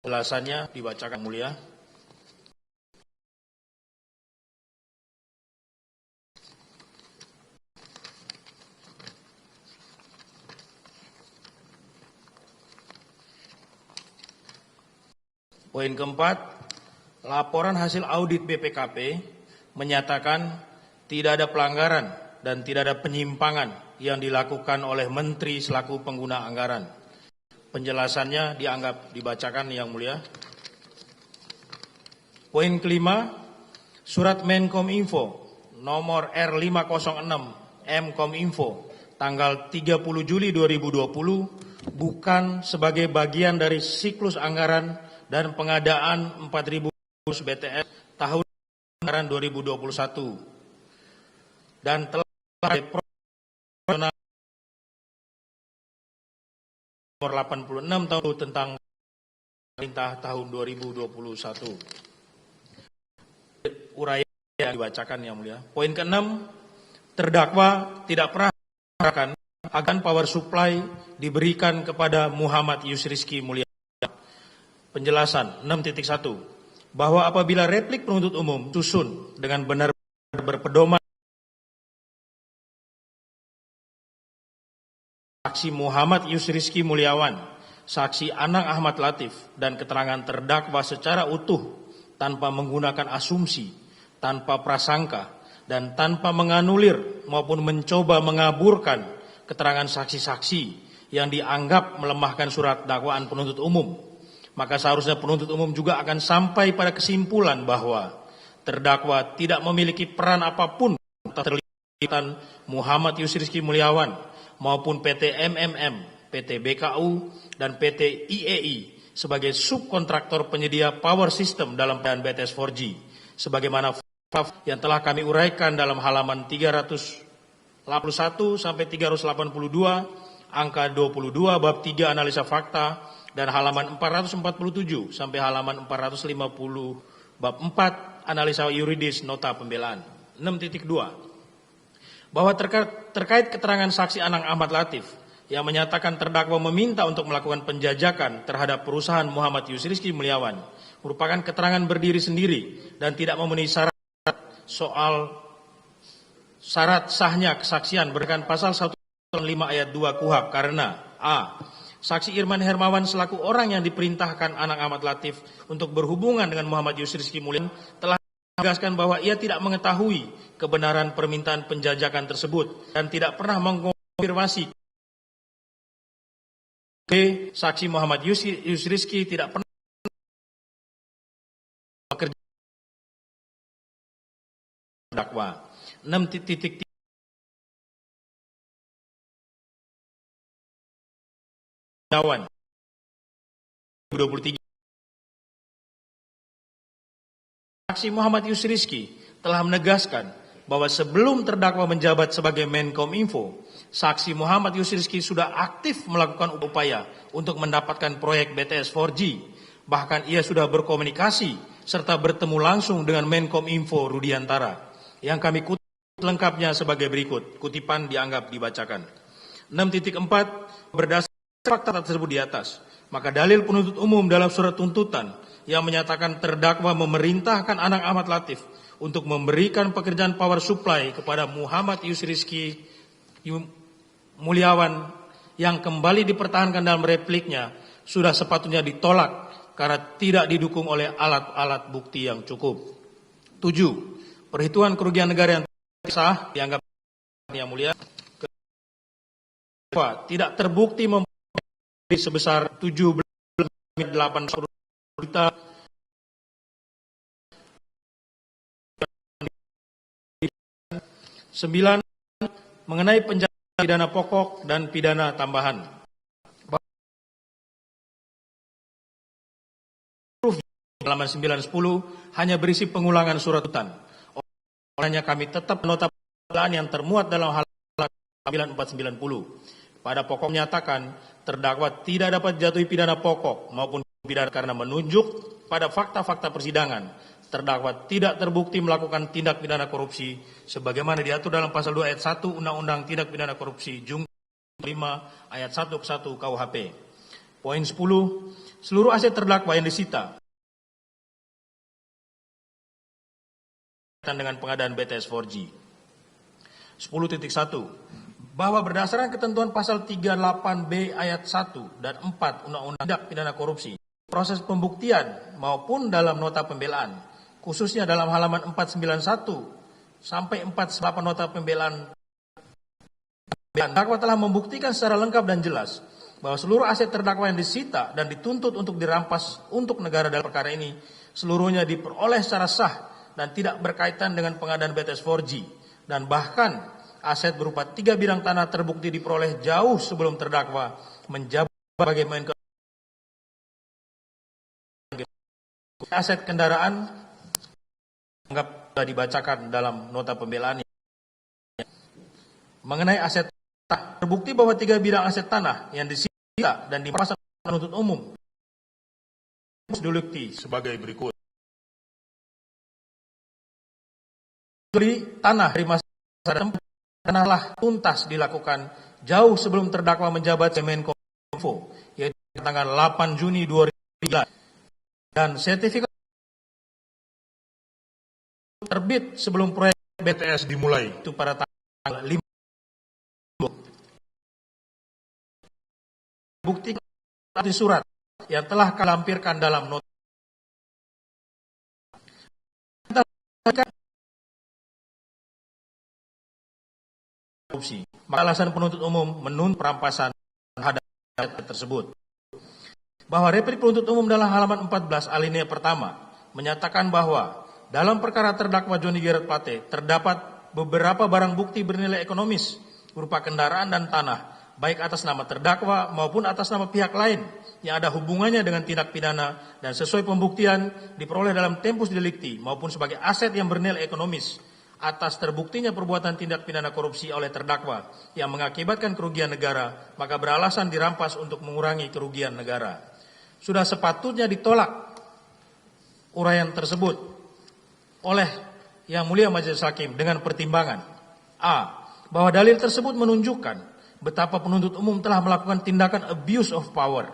Penjelasannya dibacakan mulia. Poin keempat, laporan hasil audit BPKP menyatakan tidak ada pelanggaran dan tidak ada penyimpangan yang dilakukan oleh Menteri selaku pengguna anggaran. Penjelasannya dianggap dibacakan yang mulia. Poin kelima, surat Menkominfo nomor R506 Mkominfo tanggal 30 Juli 2020 bukan sebagai bagian dari siklus anggaran dan pengadaan 4.000 BTS tahun anggaran 2021 dan telah nomor 86 tahun tentang pemerintah tahun 2021. Uraian yang dibacakan yang mulia. Poin ke-6, terdakwa tidak pernah mengatakan akan power supply diberikan kepada Muhammad Yusrizky Mulyawan. Penjelasan 6.1 bahwa apabila replik penuntut umum susun dengan benar-benar berpedoman saksi Muhammad Yusrizky Mulyawan, saksi Anang Ahmad Latif, dan keterangan terdakwa secara utuh tanpa menggunakan asumsi, tanpa prasangka, dan tanpa menganulir maupun mencoba mengaburkan keterangan saksi-saksi yang dianggap melemahkan surat dakwaan penuntut umum, maka seharusnya penuntut umum juga akan sampai pada kesimpulan bahwa terdakwa tidak memiliki peran apapun terlibat Muhammad Yusrizky Mulyawan maupun PT MMM, PT BKU, dan PT IEI sebagai subkontraktor penyedia power system dalam pengadaan BTS 4G, sebagaimana yang telah kami uraikan dalam halaman 381 sampai 382, angka 22 bab 3 analisa fakta, dan halaman 447 sampai halaman 450 bab 4 analisa yuridis nota pembelaan. 6.2 bahwa terkait keterangan saksi Anang Ahmad Latif yang menyatakan terdakwa meminta untuk melakukan penjajakan terhadap perusahaan Muhammad Yusrizky Mulyawan merupakan keterangan berdiri sendiri dan tidak memenuhi syarat soal syarat sahnya kesaksian berdasarkan pasal 105 ayat 2 KUHP karena a. Saksi Irman Hermawan selaku orang yang diperintahkan Anang Ahmad Latif untuk berhubungan dengan Muhammad Yusrizky Mulyawan telah menegaskan bahwa ia tidak mengetahui kebenaran permintaan penjajakan tersebut dan tidak pernah mengkonfirmasi. B. Saksi Muhammad Yusrizky tidak pernah bekerja dakwa. 6.3 2023 Saksi Muhammad Yusrizky telah menegaskan bahwa sebelum terdakwa menjabat sebagai Menkominfo, saksi Muhammad Yusrizky sudah aktif melakukan upaya untuk mendapatkan proyek BTS 4G. Bahkan ia sudah berkomunikasi serta bertemu langsung dengan Menkominfo Rudiantara. Yang kami kutip lengkapnya sebagai berikut. Kutipan dianggap dibacakan. 6.4 berdasarkan fakta tersebut di atas, maka dalil penuntut umum dalam surat tuntutan yang menyatakan terdakwa memerintahkan Anang Ahmad Latif untuk memberikan pekerjaan power supply kepada Muhammad Yusrizky Mulyawan yang kembali dipertahankan dalam repliknya sudah sepatutnya ditolak karena tidak didukung oleh alat-alat bukti yang cukup. 7. Perhitungan kerugian negara yang sah dianggap yang mulia tidak terbukti sebesar 17,8 juta Sembilan, mengenai penjara pidana pokok dan pidana tambahan. Halaman 910 hanya berisi pengulangan surat tuntutan. Olehnya kami tetap nota pembelaan yang termuat dalam halaman 9490. Pada pokok menyatakan terdakwa tidak dapat jatuhi pidana pokok maupun pidana karena menunjuk pada fakta-fakta persidangan terdakwa tidak terbukti melakukan tindak pidana korupsi sebagaimana diatur dalam pasal 2 ayat 1 Undang-Undang Tindak Pidana Korupsi Jungto 5 ayat 1 ke 1 KUHP. Poin 10, seluruh aset terdakwa yang disita dengan pengadaan BTS 4G. 10.1 bahwa berdasarkan ketentuan pasal 38B ayat 1 dan 4 Undang-Undang Tindak Pidana Korupsi, proses pembuktian maupun dalam nota pembelaan, khususnya dalam halaman 491 sampai 48 nota pembelaan, terdakwa telah membuktikan secara lengkap dan jelas bahwa seluruh aset terdakwa yang disita dan dituntut untuk dirampas untuk negara dalam perkara ini seluruhnya diperoleh secara sah dan tidak berkaitan dengan pengadaan BTS 4G, dan bahkan aset berupa 3 bidang tanah terbukti diperoleh jauh sebelum terdakwa menjabat sebagai Menko aset kendaraan anggap sudah dibacakan dalam nota pembelaan mengenai aset tanah. Terbukti bahwa 3 bidang aset tanah yang disita dan dipasang penuntut umum delikti sebagai berikut. Beli tanah dari masa tanahlah tuntas dilakukan jauh sebelum terdakwa menjabat Kemenkominfo, yaitu tanggal 8 Juni 2003, dan sertifikat terbit sebelum proyek BTS dimulai, itu pada tanggal 5. Bukti surat yang telah kalampirkan dalam nota korupsi. Maka alasan penuntut umum menuntut perampasan terhadap tersebut. Bahwa replik penuntut umum dalam halaman 14 alinea pertama menyatakan bahwa dalam perkara terdakwa Johnny Gerard Plate terdapat beberapa barang bukti bernilai ekonomis berupa kendaraan dan tanah, baik atas nama terdakwa maupun atas nama pihak lain yang ada hubungannya dengan tindak pidana dan sesuai pembuktian diperoleh dalam tempus delicti maupun sebagai aset yang bernilai ekonomis atas terbuktinya perbuatan tindak pidana korupsi oleh terdakwa yang mengakibatkan kerugian negara, maka beralasan dirampas untuk mengurangi kerugian negara. Sudah sepatutnya ditolak uraian tersebut oleh Yang Mulia Majelis Hakim dengan pertimbangan A. Bahwa dalil tersebut menunjukkan betapa penuntut umum telah melakukan tindakan abuse of power,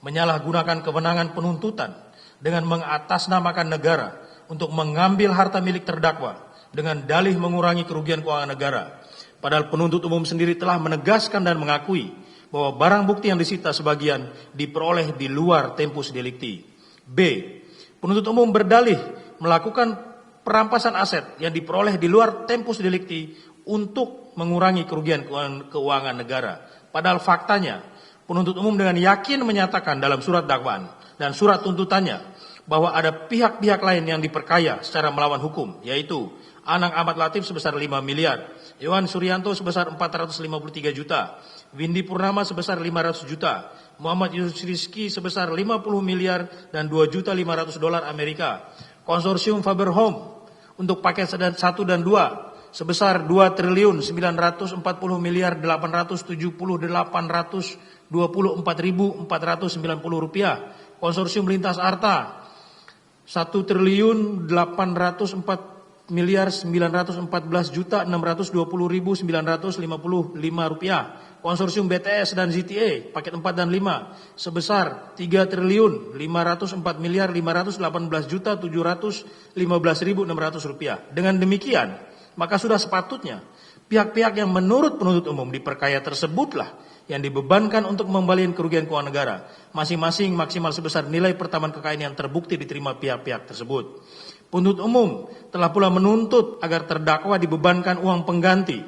menyalahgunakan kewenangan penuntutan dengan mengatasnamakan negara untuk mengambil harta milik terdakwa dengan dalih mengurangi kerugian keuangan negara. Padahal penuntut umum sendiri telah menegaskan dan mengakui bahwa barang bukti yang disita sebagian diperoleh di luar tempus delicti. B. Penuntut umum berdalih melakukan perampasan aset yang diperoleh di luar tempus delicti untuk mengurangi kerugian keuangan negara. Padahal faktanya, penuntut umum dengan yakin menyatakan dalam surat dakwaan dan surat tuntutannya bahwa ada pihak-pihak lain yang diperkaya secara melawan hukum, yaitu Anang Ahmad Latif sebesar 5 miliar, Yohan Suryanto sebesar 453 juta, Windy Purnama sebesar 500 juta, Muhammad Yusuf Rizki sebesar 50 miliar dan $2.500.000 Amerika, konsorsium Faber Home untuk paket 1 dan 2 sebesar 2.940.878.424.490 rupiah, konsorsium Lintas Arta 1.914.620.955 rupiah, konsorsium BTS dan ZTA paket 4 dan 5 sebesar 3.514.518.715.600 rupiah. Dengan demikian, maka sudah sepatutnya pihak-pihak yang menurut penuntut umum diperkaya tersebutlah yang dibebankan untuk mengembalikan kerugian keuangan negara, masing-masing maksimal sebesar nilai pertambahan kekayaan yang terbukti diterima pihak-pihak tersebut. Penuntut umum telah pula menuntut agar terdakwa dibebankan uang pengganti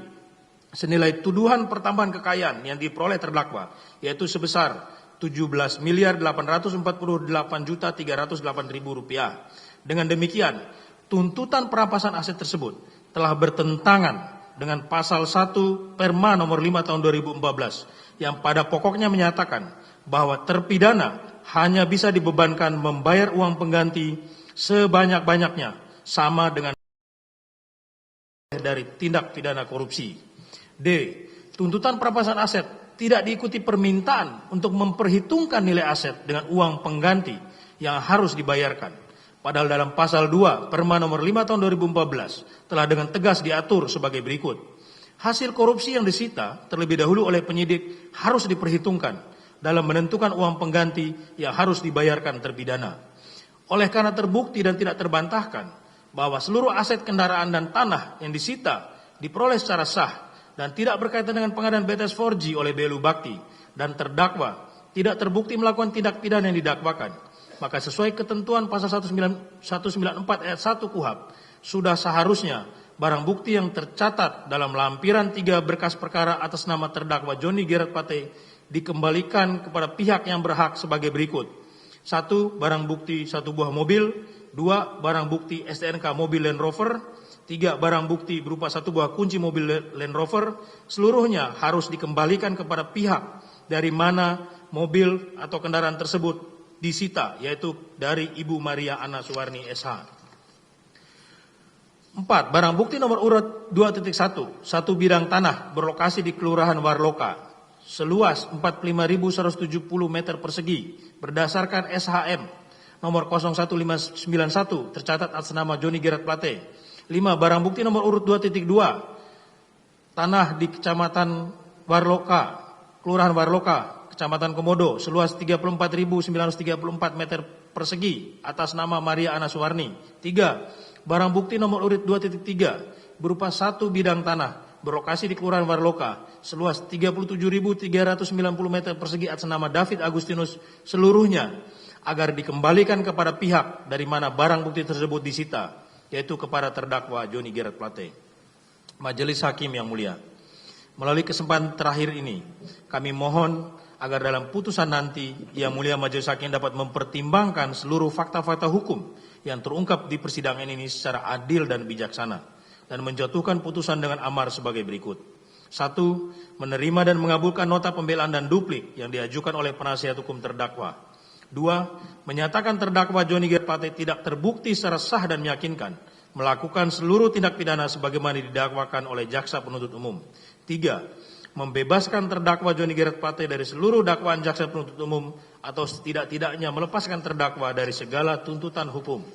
senilai tuduhan pertambahan kekayaan yang diperoleh terdakwa, yaitu sebesar 17.848.308.000 rupiah. Dengan demikian, tuntutan perampasan aset tersebut telah bertentangan dengan pasal 1 Perma nomor 5 tahun 2014 yang pada pokoknya menyatakan bahwa terpidana hanya bisa dibebankan membayar uang pengganti sebanyak-banyaknya sama dengan dari tindak pidana korupsi. D. Tuntutan perampasan aset tidak diikuti permintaan untuk memperhitungkan nilai aset dengan uang pengganti yang harus dibayarkan. Padahal dalam pasal 2 Perma nomor 5 tahun 2014 telah dengan tegas diatur sebagai berikut. Hasil korupsi yang disita terlebih dahulu oleh penyidik harus diperhitungkan dalam menentukan uang pengganti yang harus dibayarkan terpidana. Oleh karena terbukti dan tidak terbantahkan bahwa seluruh aset kendaraan dan tanah yang disita diperoleh secara sah dan tidak berkaitan dengan pengadaan BTS 4G oleh Belu Bakti dan terdakwa tidak terbukti melakukan tindak pidana yang didakwakan, maka sesuai ketentuan pasal 194 ayat 1 KUHP sudah seharusnya barang bukti yang tercatat dalam lampiran 3 berkas perkara atas nama terdakwa Johnny Gerard Plate dikembalikan kepada pihak yang berhak sebagai berikut. 1. Barang bukti 1 buah mobil. 2. Barang bukti STNK mobil Land Rover. 3. Barang bukti berupa 1 buah kunci mobil Land Rover. Seluruhnya harus dikembalikan kepada pihak dari mana mobil atau kendaraan tersebut disita, yaitu dari Ibu Maria Ana Suwarni SH. 4. Barang bukti nomor urut 2.1, satu bidang tanah berlokasi di Kelurahan Warloka, seluas 45.170 meter persegi, berdasarkan SHM nomor 01591, tercatat atas nama Joni Gerard Plate. 5. Barang bukti nomor urut 2.2, tanah di Kecamatan Warloka, Kelurahan Warloka, Kecamatan Komodo, seluas 34.934 meter persegi, atas nama Maria Ana Suwarni. 3. Barang bukti nomor urut 2.3 berupa satu bidang tanah berlokasi di Kelurahan Warloka seluas 37.390 meter persegi atas nama David Agustinus seluruhnya agar dikembalikan kepada pihak dari mana barang bukti tersebut disita, yaitu kepada terdakwa Joni Gerard Plate. Majelis Hakim yang mulia, melalui kesempatan terakhir ini kami mohon agar dalam putusan nanti Yang Mulia Majelis Hakim dapat mempertimbangkan seluruh fakta-fakta hukum yang terungkap di persidangan ini secara adil dan bijaksana dan menjatuhkan putusan dengan amar sebagai berikut. 1. Menerima dan mengabulkan nota pembelaan dan duplik yang diajukan oleh penasihat hukum terdakwa. 2. Menyatakan terdakwa Joni Gerard Plate tidak terbukti secara sah dan meyakinkan melakukan seluruh tindak pidana sebagaimana didakwakan oleh jaksa penuntut umum. 3. Membebaskan terdakwa Joni Gerard Plate dari seluruh dakwaan jaksa penuntut umum atau setidak-tidaknya melepaskan terdakwa dari segala tuntutan hukum.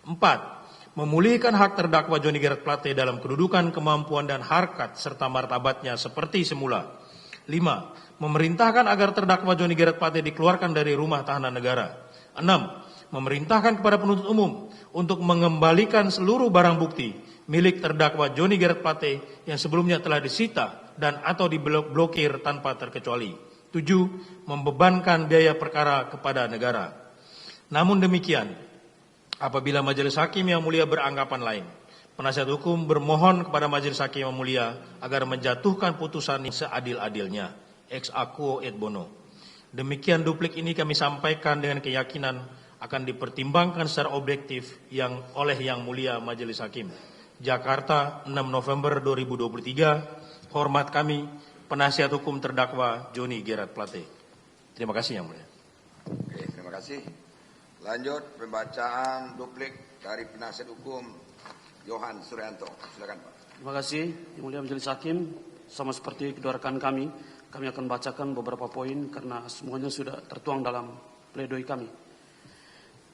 4. Memulihkan hak terdakwa Joni Gerard Plate dalam kedudukan, kemampuan dan harkat serta martabatnya seperti semula. 5. Memerintahkan agar terdakwa Joni Gerard Plate dikeluarkan dari rumah tahanan negara. 6. Memerintahkan kepada penuntut umum untuk mengembalikan seluruh barang bukti milik terdakwa Joni Gerard Plate yang sebelumnya telah disita dan atau diblokir tanpa terkecuali. 7. Membebankan biaya perkara kepada negara. Namun demikian, apabila Majelis Hakim yang mulia beranggapan lain, penasihat hukum bermohon kepada Majelis Hakim yang mulia agar menjatuhkan putusan seadil-adilnya. Ex aequo et bono. Demikian duplik ini kami sampaikan dengan keyakinan akan dipertimbangkan secara objektif oleh Yang Mulia Majelis Hakim. Jakarta, 6 November 2023. Hormat kami, penasihat hukum terdakwa Joni Gerard Plate. Terima kasih Yang Mulia. Oke, terima kasih. Lanjut pembacaan duplik dari penasihat hukum Yohan Suryanto. Silakan Pak. Terima kasih Yang Mulia Majelis Hakim. Sama seperti kedua rekan kami akan bacakan beberapa poin karena semuanya sudah tertuang dalam pledoi kami.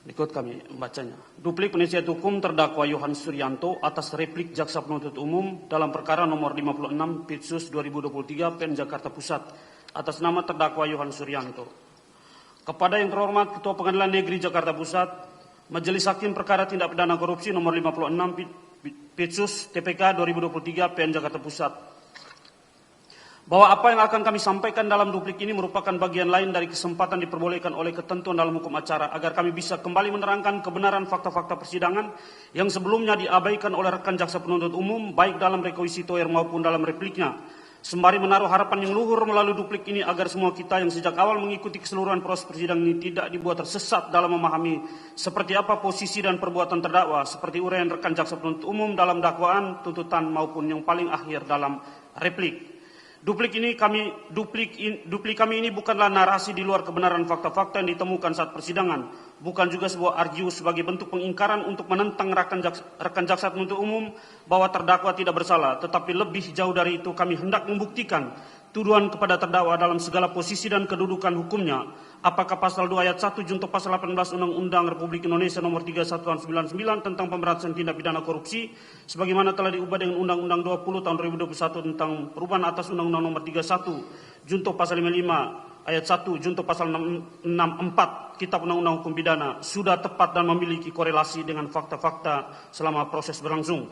Berikut kami membacanya. Duplik penasihat hukum terdakwa Yohan Suryanto atas replik jaksa penuntut umum dalam perkara nomor 56 Pitsus 2023 PN Jakarta Pusat atas nama terdakwa Yohan Suryanto. Kepada yang terhormat Ketua Pengadilan Negeri Jakarta Pusat, Majelis Hakim Perkara Tindak Pidana Korupsi nomor 56 Pitsus TPK 2023 PN Jakarta Pusat, bahwa apa yang akan kami sampaikan dalam duplik ini merupakan bagian lain dari kesempatan diperbolehkan oleh ketentuan dalam hukum acara agar kami bisa kembali menerangkan kebenaran fakta-fakta persidangan yang sebelumnya diabaikan oleh rekan jaksa penuntut umum baik dalam requisitoir maupun dalam repliknya, sembari menaruh harapan yang luhur melalui duplik ini agar semua kita yang sejak awal mengikuti keseluruhan proses persidangan ini tidak dibuat tersesat dalam memahami seperti apa posisi dan perbuatan terdakwa seperti uraian rekan jaksa penuntut umum dalam dakwaan, tuntutan maupun yang paling akhir dalam replik. Duplik kami ini bukanlah narasi di luar kebenaran fakta-fakta yang ditemukan saat persidangan, bukan juga sebuah argu sebagai bentuk pengingkaran untuk menentang rekan jaksa penuntut umum bahwa terdakwa tidak bersalah, tetapi lebih jauh dari itu kami hendak membuktikan tuduhan kepada terdakwa dalam segala posisi dan kedudukan hukumnya, apakah pasal 2 ayat 1 junto pasal 18 Undang-Undang Republik Indonesia nomor 31 tahun 99 tentang pemberantasan tindak pidana korupsi sebagaimana telah diubah dengan Undang-Undang 20 tahun 2021 tentang perubahan atas Undang-Undang nomor 31 junto pasal 55 ayat 1 junto pasal 64 Kitab Undang-Undang Hukum Pidana sudah tepat dan memiliki korelasi dengan fakta-fakta selama proses berlangsung.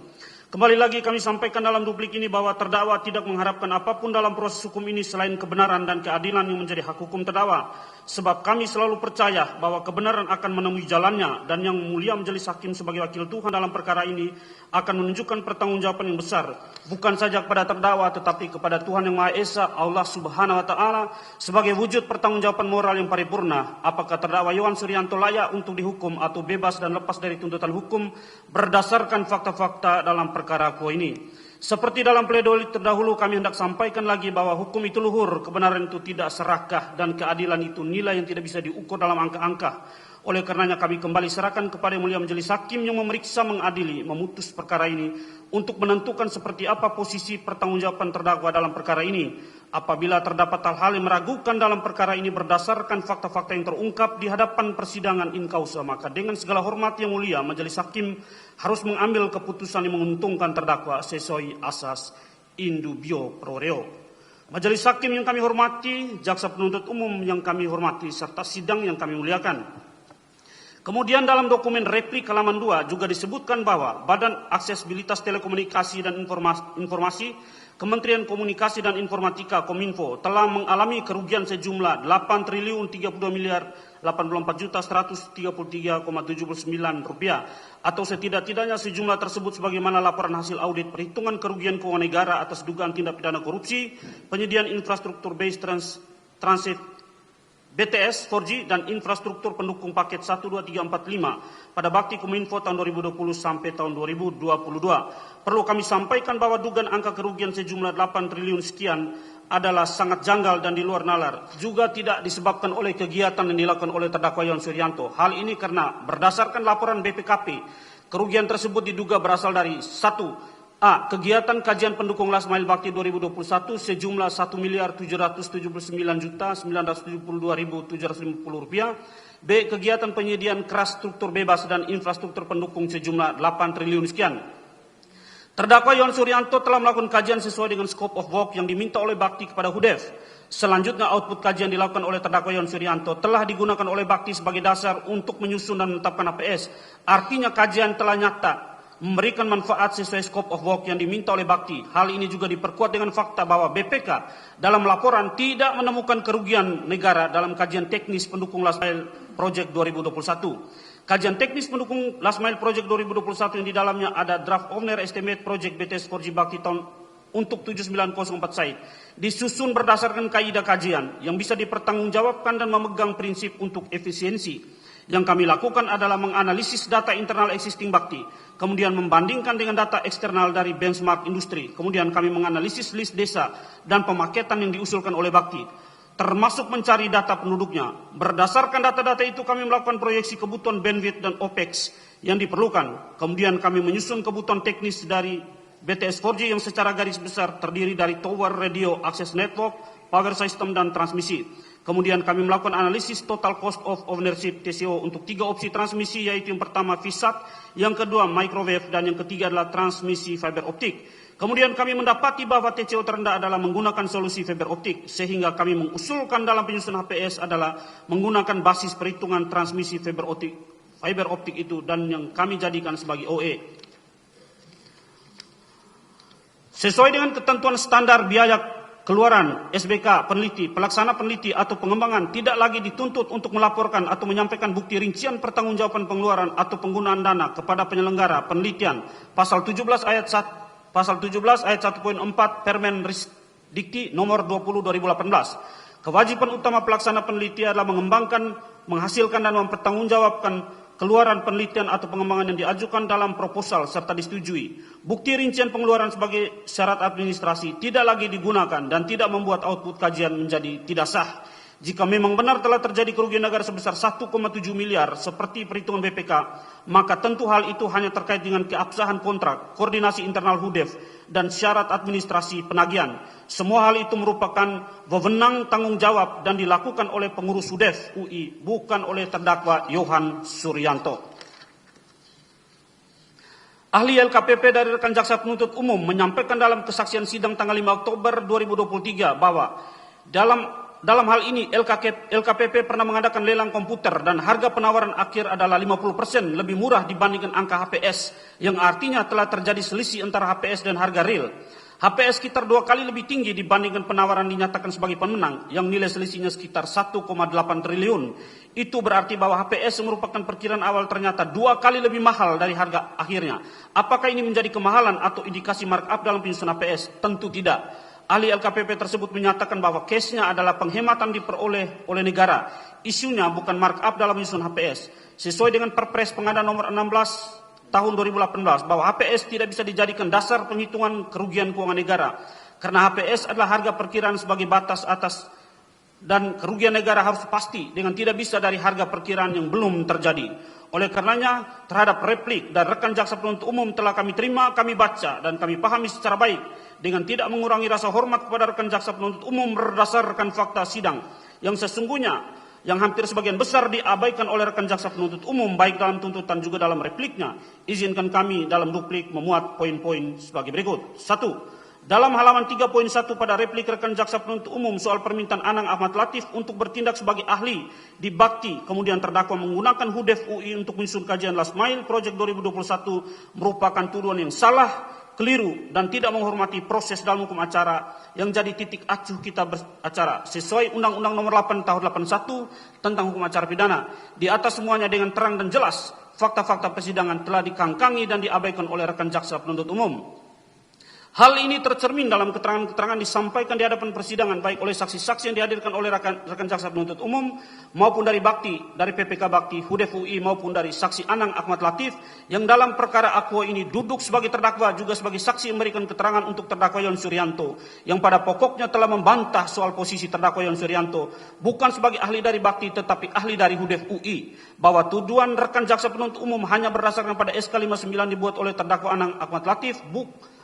Kembali lagi kami sampaikan dalam duplik ini bahwa terdakwa tidak mengharapkan apapun dalam proses hukum ini selain kebenaran dan keadilan yang menjadi hak hukum terdakwa. Sebab kami selalu percaya bahwa kebenaran akan menemui jalannya dan Yang Mulia Majelis Hakim sebagai wakil Tuhan dalam perkara ini akan menunjukkan pertanggungjawaban yang besar. Bukan saja kepada terdakwa tetapi kepada Tuhan Yang Maha Esa, Allah Subhanahu Wa Ta'ala sebagai wujud pertanggungjawaban moral yang paripurna. Apakah terdakwa Yohan Suryanto layak untuk dihukum atau bebas dan lepas dari tuntutan hukum berdasarkan fakta-fakta dalam perkara akuo ini. Seperti dalam pledoi terdahulu, kami hendak sampaikan lagi bahwa hukum itu luhur, kebenaran itu tidak serakah, dan keadilan itu nilai yang tidak bisa diukur dalam angka-angka. Oleh karenanya kami kembali serahkan kepada Yang Mulia Majelis Hakim yang memeriksa, mengadili, memutus perkara ini untuk menentukan seperti apa posisi pertanggungjawaban terdakwa dalam perkara ini. Apabila terdapat hal-hal yang meragukan dalam perkara ini berdasarkan fakta-fakta yang terungkap di hadapan persidangan in causa, maka dengan segala hormat Yang Mulia Majelis Hakim harus mengambil keputusan yang menguntungkan terdakwa sesuai asas in dubio pro reo. Majelis Hakim yang kami hormati, jaksa penuntut umum yang kami hormati, serta sidang yang kami muliakan. Kemudian dalam dokumen replik halaman 2 juga disebutkan bahwa Badan Aksesibilitas Telekomunikasi dan Informasi Kementerian Komunikasi dan Informatika Kominfo telah mengalami kerugian sejumlah 8.032.084.133,79 rupiah atau setidak-tidaknya sejumlah tersebut sebagaimana laporan hasil audit perhitungan kerugian keuangan negara atas dugaan tindak pidana korupsi, penyediaan infrastruktur base transit BTS 4G dan infrastruktur pendukung paket 1, 2, 3, 4, 5 pada bakti Kominfo tahun 2020 sampai tahun 2022. Perlu kami sampaikan bahwa dugaan angka kerugian sejumlah 8 triliun sekian adalah sangat janggal dan di luar nalar. Juga tidak disebabkan oleh kegiatan yang dilakukan oleh terdakwa Yon Suryanto. Hal ini karena berdasarkan laporan BPKP, kerugian tersebut diduga berasal dari 1. A. Kegiatan kajian pendukung Last Mile Bakti 2021 sejumlah Rp1.779.972.750. B. Kegiatan penyediaan infrastruktur bebas dan infrastruktur pendukung sejumlah 8 triliun sekian. Terdakwa Yon Suryanto telah melakukan kajian sesuai dengan scope of work yang diminta oleh Bakti kepada HUDEF. Selanjutnya output kajian dilakukan oleh terdakwa Yon Suryanto telah digunakan oleh Bakti sebagai dasar untuk menyusun dan menetapkan APS. Artinya kajian telah nyata memberikan manfaat sesuai scope of work yang diminta oleh Bakti. Hal ini juga diperkuat dengan fakta bahwa BPK dalam laporan tidak menemukan kerugian negara dalam kajian teknis pendukung Last Mile Project 2021. Kajian teknis pendukung Last Mile Project 2021 yang di dalamnya ada draft owner estimate project BTS 4G Bakti tahun untuk 7904 site disusun berdasarkan kaidah kajian yang bisa dipertanggungjawabkan dan memegang prinsip untuk efisiensi. Yang kami lakukan adalah menganalisis data internal existing Bakti, kemudian membandingkan dengan data eksternal dari benchmark industri, kemudian kami menganalisis list desa dan pemaketan yang diusulkan oleh Bakti, termasuk mencari data penduduknya. Berdasarkan data-data itu kami melakukan proyeksi kebutuhan bandwidth dan OPEX yang diperlukan. Kemudian kami menyusun kebutuhan teknis dari BTS 4G yang secara garis besar terdiri dari tower, radio, access network, power system, dan transmisi. Kemudian kami melakukan analisis total cost of ownership TCO untuk 3 opsi transmisi, yaitu yang pertama VSAT, yang kedua microwave, dan yang ketiga adalah transmisi fiber optik. Kemudian kami mendapati bahwa TCO terendah adalah menggunakan solusi fiber optik, sehingga kami mengusulkan dalam penyusunan HPS adalah menggunakan basis perhitungan transmisi fiber optik itu dan yang kami jadikan sebagai OE. Sesuai dengan ketentuan standar biaya keluaran SBK peneliti, pelaksana peneliti atau pengembangan tidak lagi dituntut untuk melaporkan atau menyampaikan bukti rincian pertanggungjawaban pengeluaran atau penggunaan dana kepada penyelenggara penelitian. Pasal 17 ayat 1.4 Permen Risdikti nomor 20/2018. Kewajiban utama pelaksana penelitian adalah mengembangkan, menghasilkan dan mempertanggungjawabkan keluaran penelitian atau pengembangan yang diajukan dalam proposal serta disetujui. Bukti rincian pengeluaran sebagai syarat administrasi tidak lagi digunakan dan tidak membuat output kajian menjadi tidak sah. Jika memang benar telah terjadi kerugian negara sebesar 1,7 miliar seperti perhitungan BPK, maka tentu hal itu hanya terkait dengan keabsahan kontrak, koordinasi internal HUDEF, dan syarat administrasi penagihan. Semua hal itu merupakan wewenang tanggung jawab dan dilakukan oleh pengurus HUDEF UI, bukan oleh terdakwa Yohan Suryanto. Ahli LKPP dari rekan jaksa penuntut umum menyampaikan dalam kesaksian sidang tanggal 5 Oktober 2023 bahwa dalam hal ini LKPP pernah mengadakan lelang komputer dan harga penawaran akhir adalah 50% lebih murah dibandingkan angka HPS, yang artinya telah terjadi selisih antara HPS dan harga real. HPS sekitar 2 kali lebih tinggi dibandingkan penawaran dinyatakan sebagai pemenang yang nilai selisihnya sekitar 1,8 triliun. Itu berarti bahwa HPS yang merupakan perkiraan awal ternyata 2 kali lebih mahal dari harga akhirnya. Apakah ini menjadi kemahalan atau indikasi markup dalam penyusunan HPS? Tentu tidak. Ahli LKPP tersebut menyatakan bahwa case-nya adalah penghematan diperoleh oleh negara. Isunya bukan markup dalam penyusunan HPS. Sesuai dengan Perpres Pengadaan nomor 16 tahun 2018 bahwa HPS tidak bisa dijadikan dasar penghitungan kerugian keuangan negara karena HPS adalah harga perkiraan sebagai batas atas dan kerugian negara harus pasti dengan tidak bisa dari harga perkiraan yang belum terjadi. Oleh karenanya, terhadap replik dan rekan jaksa penuntut umum telah kami terima, kami baca, dan kami pahami secara baik dengan tidak mengurangi rasa hormat kepada rekan jaksa penuntut umum berdasarkan fakta sidang yang sesungguhnya yang hampir sebagian besar diabaikan oleh rekan jaksa penuntut umum baik dalam tuntutan juga dalam repliknya. Izinkan kami dalam duplik memuat poin-poin sebagai berikut. 1. Dalam halaman 3.1 pada replik rekan jaksa penuntut umum soal permintaan Anang Ahmad Latif untuk bertindak sebagai ahli di Bakti, kemudian terdakwa menggunakan HUDEF UI untuk menyusun kajian last mile project 2021 merupakan tuduhan yang salah, keliru, dan tidak menghormati proses dalam hukum acara yang jadi titik acuh kita beracara sesuai Undang-Undang Nomor 8 Tahun 81 tentang hukum acara pidana. Di atas semuanya dengan terang dan jelas, fakta-fakta persidangan telah dikangkangi dan diabaikan oleh rekan jaksa penuntut umum. Hal ini tercermin dalam keterangan-keterangan disampaikan di hadapan persidangan baik oleh saksi-saksi yang dihadirkan oleh rekan jaksa penuntut umum maupun dari Bakti, dari PPK Bakti, HUDEF UI maupun dari saksi Anang Ahmad Latif yang dalam perkara Aqua ini duduk sebagai terdakwa juga sebagai saksi memberikan keterangan untuk terdakwa Yon Suryanto yang pada pokoknya telah membantah soal posisi terdakwa Yon Suryanto bukan sebagai ahli dari Bakti tetapi ahli dari HUDEF UI bahwa tuduhan rekan jaksa penuntut umum hanya berdasarkan pada SK 59 dibuat oleh terdakwa Anang Ahmad Latif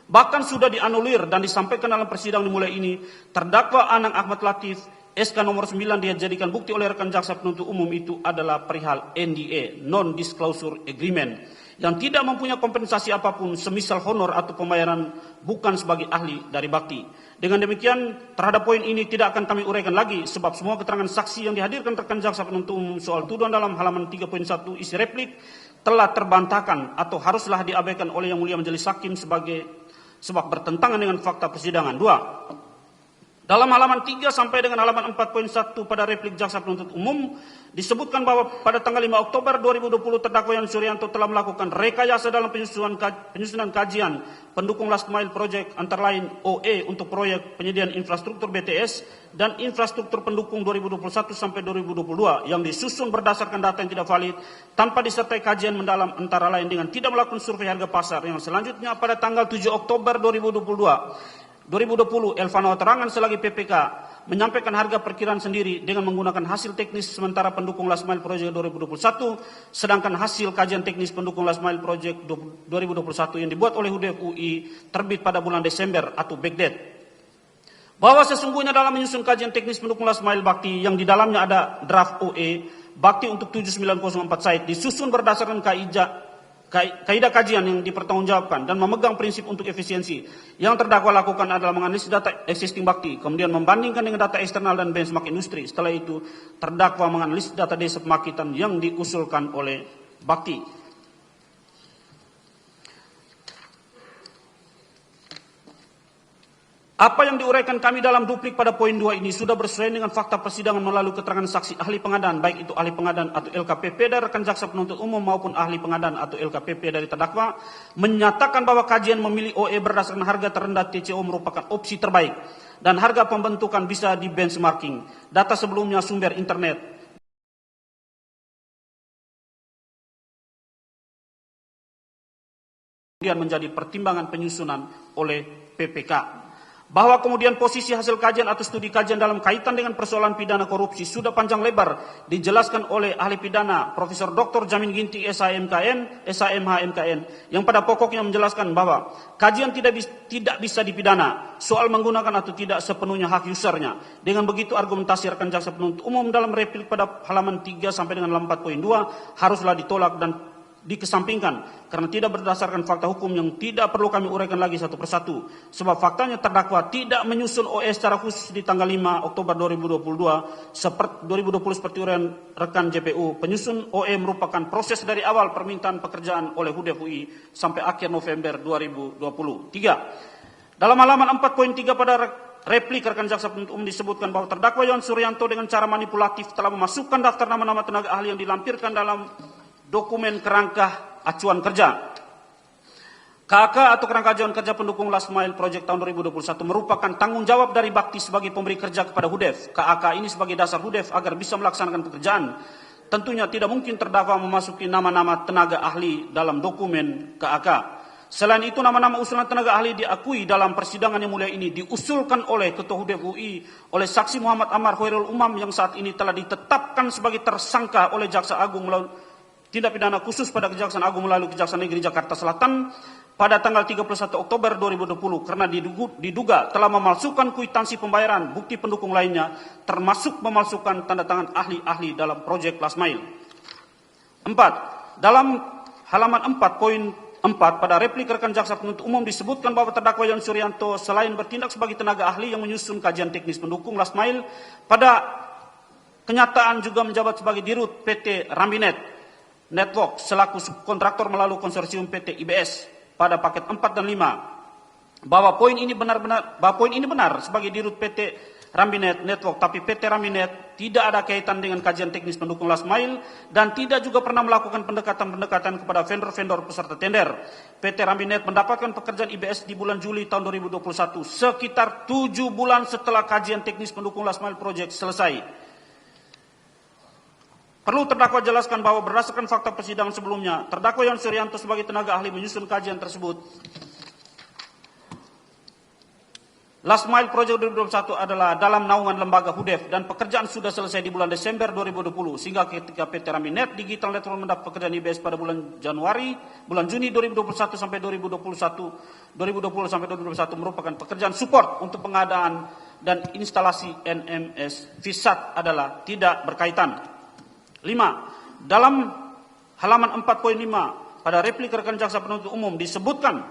bahkan sudah dianulir dan disampaikan dalam persidangan dimulai ini, terdakwa Anang Ahmad Latif, SK nomor 9 dijadikan bukti oleh rekan jaksa penuntut umum itu adalah perihal NDA, Non-Disclosure Agreement, yang tidak mempunyai kompensasi apapun semisal honor atau pembayaran bukan sebagai ahli dari Bakti. Dengan demikian, terhadap poin ini tidak akan kami uraikan lagi sebab semua keterangan saksi yang dihadirkan rekan jaksa penuntut umum soal tuduhan dalam halaman 3.1 isi replik telah terbantahkan atau haruslah diabaikan oleh Yang Mulia Majelis Hakim sebab bertentangan dengan fakta persidangan. 2. Dalam halaman 3 sampai dengan halaman 4.1 pada replik jaksa penuntut umum disebutkan bahwa pada tanggal 5 Oktober 2020 terdakwa Yon Suryanto telah melakukan rekayasa dalam penyusunan kajian pendukung last mile project antara lain OE untuk proyek penyediaan infrastruktur BTS dan infrastruktur pendukung 2021 sampai 2022 yang disusun berdasarkan data yang tidak valid tanpa disertai kajian mendalam antara lain dengan tidak melakukan survei harga pasar yang selanjutnya pada tanggal 7 Oktober 2020 Elvano Terangan selagi PPK menyampaikan harga perkiraan sendiri dengan menggunakan hasil teknis sementara pendukung last mile project 2021 sedangkan hasil kajian teknis pendukung last mile project 2021 yang dibuat oleh HUDEF UI terbit pada bulan Desember atau backdate. Bahwa sesungguhnya dalam menyusun kajian teknis pendukung last mile Bakti yang di dalamnya ada draft OE Bakti untuk 7904 site disusun berdasarkan kaidah kajian yang dipertanggungjawabkan dan memegang prinsip untuk efisiensi. Yang terdakwa lakukan adalah menganalisis data existing Bakti, kemudian membandingkan dengan data eksternal dan benchmark industri. Setelah itu, terdakwa menganalisis data desa pemakitan yang diusulkan oleh Bakti. Apa yang diuraikan kami dalam duplik pada poin 2 ini sudah bersesuaian dengan fakta persidangan melalui keterangan saksi ahli pengadaan, baik itu ahli pengadaan atau LKPP dari rekan jaksa penuntut umum maupun ahli pengadaan atau LKPP dari terdakwa, menyatakan bahwa kajian memilih OE berdasarkan harga terendah TCO merupakan opsi terbaik dan harga pembentukan bisa di benchmarking. Data sebelumnya sumber internet. Kemudian menjadi pertimbangan penyusunan oleh PPK. Bahwa kemudian posisi hasil kajian atau studi kajian dalam kaitan dengan persoalan pidana korupsi sudah panjang lebar dijelaskan oleh ahli pidana Profesor Dr. Jamin Ginting SHMKN yang pada pokoknya menjelaskan bahwa kajian tidak bisa dipidana soal menggunakan atau tidak sepenuhnya hak usernya. Dengan begitu argumentasi rekan jaksa penuntut umum dalam replik pada halaman 3 sampai dengan 4.2 haruslah ditolak dan dikesampingkan karena tidak berdasarkan fakta hukum yang tidak perlu kami uraikan lagi satu persatu. Sebab faktanya terdakwa tidak menyusun OE secara khusus di tanggal 5 Oktober 2020 seperti uraian rekan JPU. Penyusun OE merupakan proses dari awal permintaan pekerjaan oleh HUDEF UI sampai akhir November 2020. 3. Dalam halaman 4.3 pada replik rekan jaksa penuntut umum disebutkan bahwa terdakwa Yon Suryanto dengan cara manipulatif telah memasukkan daftar nama-nama tenaga ahli yang dilampirkan dalam dokumen kerangka acuan kerja. KAK atau kerangka acuan kerja pendukung last mile project tahun 2021 merupakan tanggung jawab dari Bakti sebagai pemberi kerja kepada HUDEF. KAK ini sebagai dasar HUDEF agar bisa melaksanakan pekerjaan. tentunya tidak mungkin terdakwa memasuki nama-nama tenaga ahli dalam dokumen KAK. Selain itu, nama-nama usulan tenaga ahli diakui dalam persidangan yang mulia ini diusulkan oleh Ketua HUDEF UI oleh saksi Muhammad Amar Khairul Umam yang saat ini telah ditetapkan sebagai tersangka oleh Jaksa Agung melalui tindak pidana khusus pada Kejaksaan Agung melalui Kejaksaan Negeri Jakarta Selatan pada tanggal 31 Oktober 2020 karena diduga telah memalsukan kwitansi pembayaran, bukti pendukung lainnya, termasuk memalsukan tanda tangan ahli-ahli dalam proyek Last Mile. 4. Dalam halaman 4.4 pada replik rekan jaksa penuntut umum disebutkan bahwa terdakwa Yon Suryanto selain bertindak sebagai tenaga ahli yang menyusun kajian teknis pendukung Last Mile, pada kenyataan juga menjabat sebagai dirut PT Rambinet Network selaku subkontraktor melalui konsorsium PT IBS pada paket 4 dan 5. Bahwa poin ini benar sebagai dirut PT Rambinet Network, tapi PT Rambinet tidak ada kaitan dengan kajian teknis pendukung Last Mile dan tidak juga pernah melakukan pendekatan-pendekatan kepada vendor-vendor peserta tender. PT Rambinet mendapatkan pekerjaan IBS di bulan Juli tahun 2021, sekitar 7 bulan setelah kajian teknis pendukung Last Mile Project selesai. Perlu terdakwa jelaskan bahwa berdasarkan fakta persidangan sebelumnya, terdakwa Yon Suryanto sebagai tenaga ahli menyusun kajian tersebut. Last Mile Project 2021 adalah dalam naungan lembaga HUDEF dan pekerjaan sudah selesai di bulan Desember 2020 sehingga ketika PT Rambinet Digital Network mendapat pekerjaan IBS pada bulan Juni 2021 sampai 2020 sampai 2021 merupakan pekerjaan support untuk pengadaan dan instalasi NMS VSAT adalah tidak berkaitan. 5. Dalam halaman 4.5 pada replik rekan jaksa penuntut umum disebutkan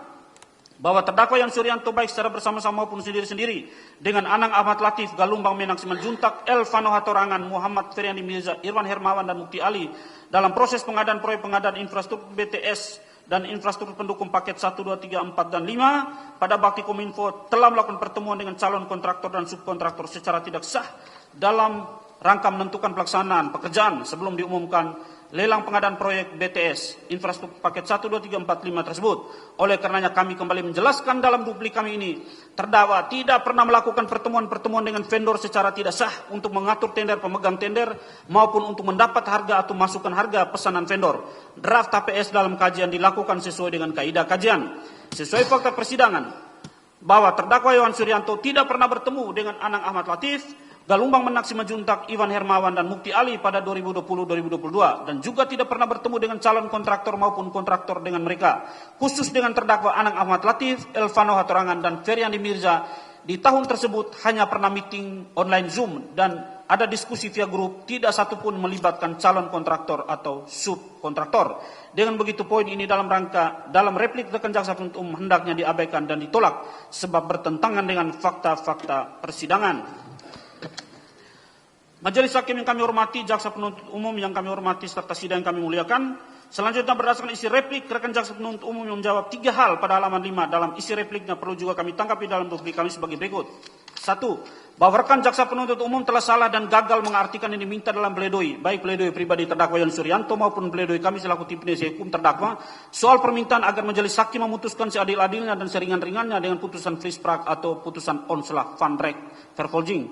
bahwa terdakwa Yon Suryanto baik secara bersama-sama maupun sendiri-sendiri dengan Anang Ahmad Latif, Galumbang Menang Simanjuntak, Elvano Hatorangan, Muhammad Feryandi Mirza, Irwan Hermawan, dan Mukti Ali dalam proses pengadaan proyek pengadaan infrastruktur BTS dan infrastruktur pendukung paket 1, 2, 3, 4, dan 5 pada Bakti Kominfo telah melakukan pertemuan dengan calon kontraktor dan subkontraktor secara tidak sah dalam rangka menentukan pelaksanaan pekerjaan sebelum diumumkan lelang pengadaan proyek BTS infrastruktur paket 1, 2, 3, 4, 5 tersebut. Oleh karenanya kami kembali menjelaskan dalam duplik kami ini, terdakwa tidak pernah melakukan pertemuan-pertemuan dengan vendor secara tidak sah untuk mengatur tender pemegang tender maupun untuk mendapat harga atau masukan harga pesanan vendor. Draft TPS dalam kajian dilakukan sesuai dengan kaidah kajian. Sesuai fakta persidangan bahwa terdakwa Yon Suryanto tidak pernah bertemu dengan Anang Ahmad Latif, Galumbang Menak Simanjuntak, Iwan Hermawan, dan Mukti Ali pada 2020-2022 dan juga tidak pernah bertemu dengan calon kontraktor maupun kontraktor dengan mereka. Khusus dengan terdakwa Anang Ahmad Latif, Elvano Hatorangan, dan Feryandi Mirza di tahun tersebut hanya pernah meeting online Zoom dan ada diskusi via grup, tidak satupun melibatkan calon kontraktor atau subkontraktor. Dengan begitu poin ini dalam replik rekan jaksa penuntut umum hendaknya diabaikan dan ditolak sebab bertentangan dengan fakta-fakta persidangan. Majelis hakim yang kami hormati, jaksa penuntut umum yang kami hormati, serta sidang yang kami muliakan. Selanjutnya berdasarkan isi replik, rekan jaksa penuntut umum yang menjawab 3 hal pada halaman 5 dalam isi repliknya perlu juga kami tanggapi dalam duplik kami sebagai berikut. 1. Bahwa rekan jaksa penuntut umum telah salah dan gagal mengartikan yang diminta dalam pledoi, baik pledoi pribadi terdakwa Yon Suryanto maupun pledoi kami selaku tim penasihat hukum terdakwa, soal permintaan agar majelis hakim memutuskan seadil-adilnya dan seringan-ringannya dengan putusan Frisprak atau putusan Onslag Van Rek Vervolging.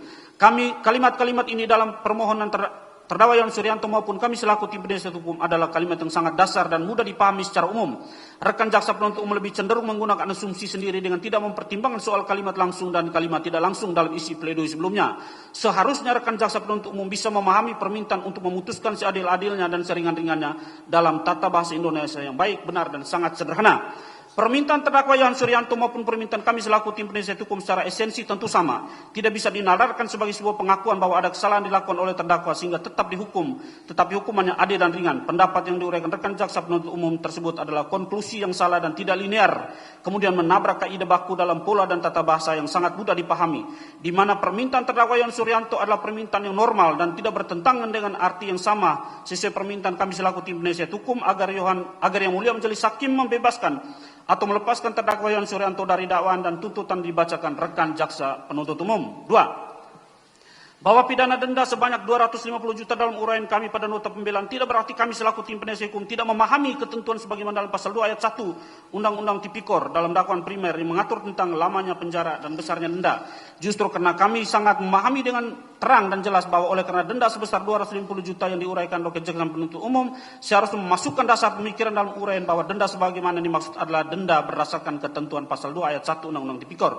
Kalimat-kalimat ini dalam permohonan terdakwa Yon Suryanto maupun kami selaku tim penasihat hukum adalah kalimat yang sangat dasar dan mudah dipahami secara umum. Rekan jaksa penuntut umum lebih cenderung menggunakan asumsi sendiri dengan tidak mempertimbangkan soal kalimat langsung dan kalimat tidak langsung dalam isi pledoi sebelumnya. Seharusnya rekan jaksa penuntut umum bisa memahami permintaan untuk memutuskan seadil-adilnya dan seringan-ringannya dalam tata bahasa Indonesia yang baik, benar, dan sangat sederhana. Permintaan terdakwa Yon Suryanto maupun permintaan kami selaku tim penasihat hukum secara esensi tentu sama. Tidak bisa dinalarkan sebagai sebuah pengakuan bahwa ada kesalahan dilakukan oleh terdakwa sehingga tetap dihukum. Tetapi hukumannya adil dan ringan. Pendapat yang diuraikan rekan jaksa penuntut umum tersebut adalah konklusi yang salah dan tidak linear. Kemudian menabrak kaidah baku dalam pola dan tata bahasa yang sangat mudah dipahami. Di mana permintaan terdakwa Yon Suryanto adalah permintaan yang normal dan tidak bertentangan dengan arti yang sama. Sesuai permintaan kami selaku tim penasihat hukum agar yang mulia majelis hakim membebaskan atau melepaskan terdakwa Yon Suryanto dari dakwaan dan tuntutan dibacakan rekan jaksa penuntut umum. 2. Bahwa pidana denda sebanyak 250 juta dalam uraian kami pada nota pembelaan tidak berarti kami selaku tim penasihat hukum tidak memahami ketentuan sebagaimana dalam pasal 2 ayat 1 Undang-Undang Tipikor dalam dakwaan primer yang mengatur tentang lamanya penjara dan besarnya denda. Justru karena kami sangat memahami dengan terang dan jelas bahwa oleh karena denda sebesar 250 juta yang diuraikan oleh kejaksaan penuntut umum, seharusnya memasukkan dasar pemikiran dalam uraian bahwa denda sebagaimana dimaksud adalah denda berdasarkan ketentuan pasal 2 ayat 1 Undang-Undang Tipikor.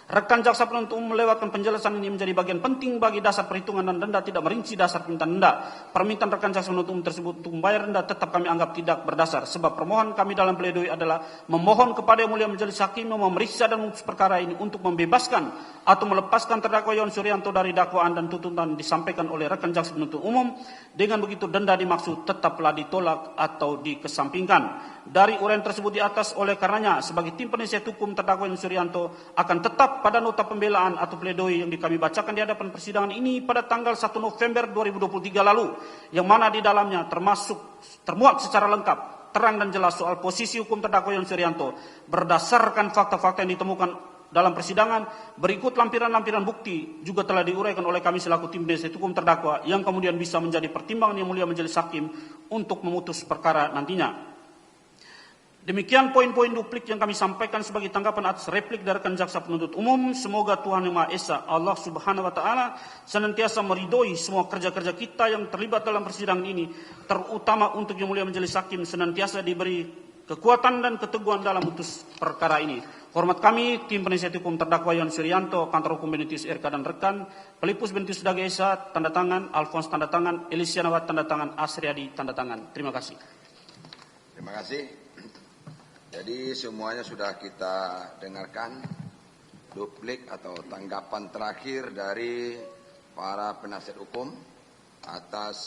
Rekan jaksa penuntut umum melewatkan penjelasan ini menjadi bagian penting bagi dasar perhitungan dan denda tidak merinci dasar permintaan denda. Permintaan rekan jaksa penuntut umum tersebut untuk membayar denda tetap kami anggap tidak berdasar. Sebab permohonan kami dalam pledoi adalah memohon kepada Yang Mulia Majelis Hakim memeriksa dan memutus perkara ini untuk membebaskan atau melepaskan terdakwa Yohan Suryanto dari dakwaan dan tuntutan disampaikan oleh rekan jaksa penuntut umum. Dengan begitu denda dimaksud tetaplah ditolak atau dikesampingkan. Dari uraian tersebut di atas, oleh karenanya sebagai tim penasihat hukum terdakwa Yohan Suryanto akan tetap pada nota pembelaan atau pledoi yang kami bacakan di hadapan persidangan ini pada tanggal 1 November 2023 lalu, yang mana di dalamnya termuat secara lengkap, terang dan jelas soal posisi hukum terdakwa Yohan Suryanto berdasarkan fakta-fakta yang ditemukan dalam persidangan. Berikut lampiran-lampiran bukti juga telah diuraikan oleh kami selaku tim penasihat hukum terdakwa yang kemudian bisa menjadi pertimbangan Yang Mulia Majelis Hakim untuk memutus perkara nantinya. Demikian poin-poin duplik yang kami sampaikan sebagai tanggapan atas replik dari rekan jaksa penuntut umum. Semoga Tuhan Yang Maha Esa, Allah Subhanahu wa Ta'ala, senantiasa meridhoi semua kerja-kerja kita yang terlibat dalam persidangan ini, terutama untuk Yang Mulia Majelis Hakim senantiasa diberi kekuatan dan keteguhan dalam memutus perkara ini. Hormat kami, tim penasihat hukum terdakwa Yohan Suryanto, kantor hukum Benitius RK dan rekan, Pelipus Benitius Dage Esa, tanda tangan, Alphonse tanda tangan, Elisia Nawat tanda tangan, Asriadi tanda tangan. Terima kasih. Terima kasih. Jadi semuanya sudah kita dengarkan duplik atau tanggapan terakhir dari para penasihat hukum atas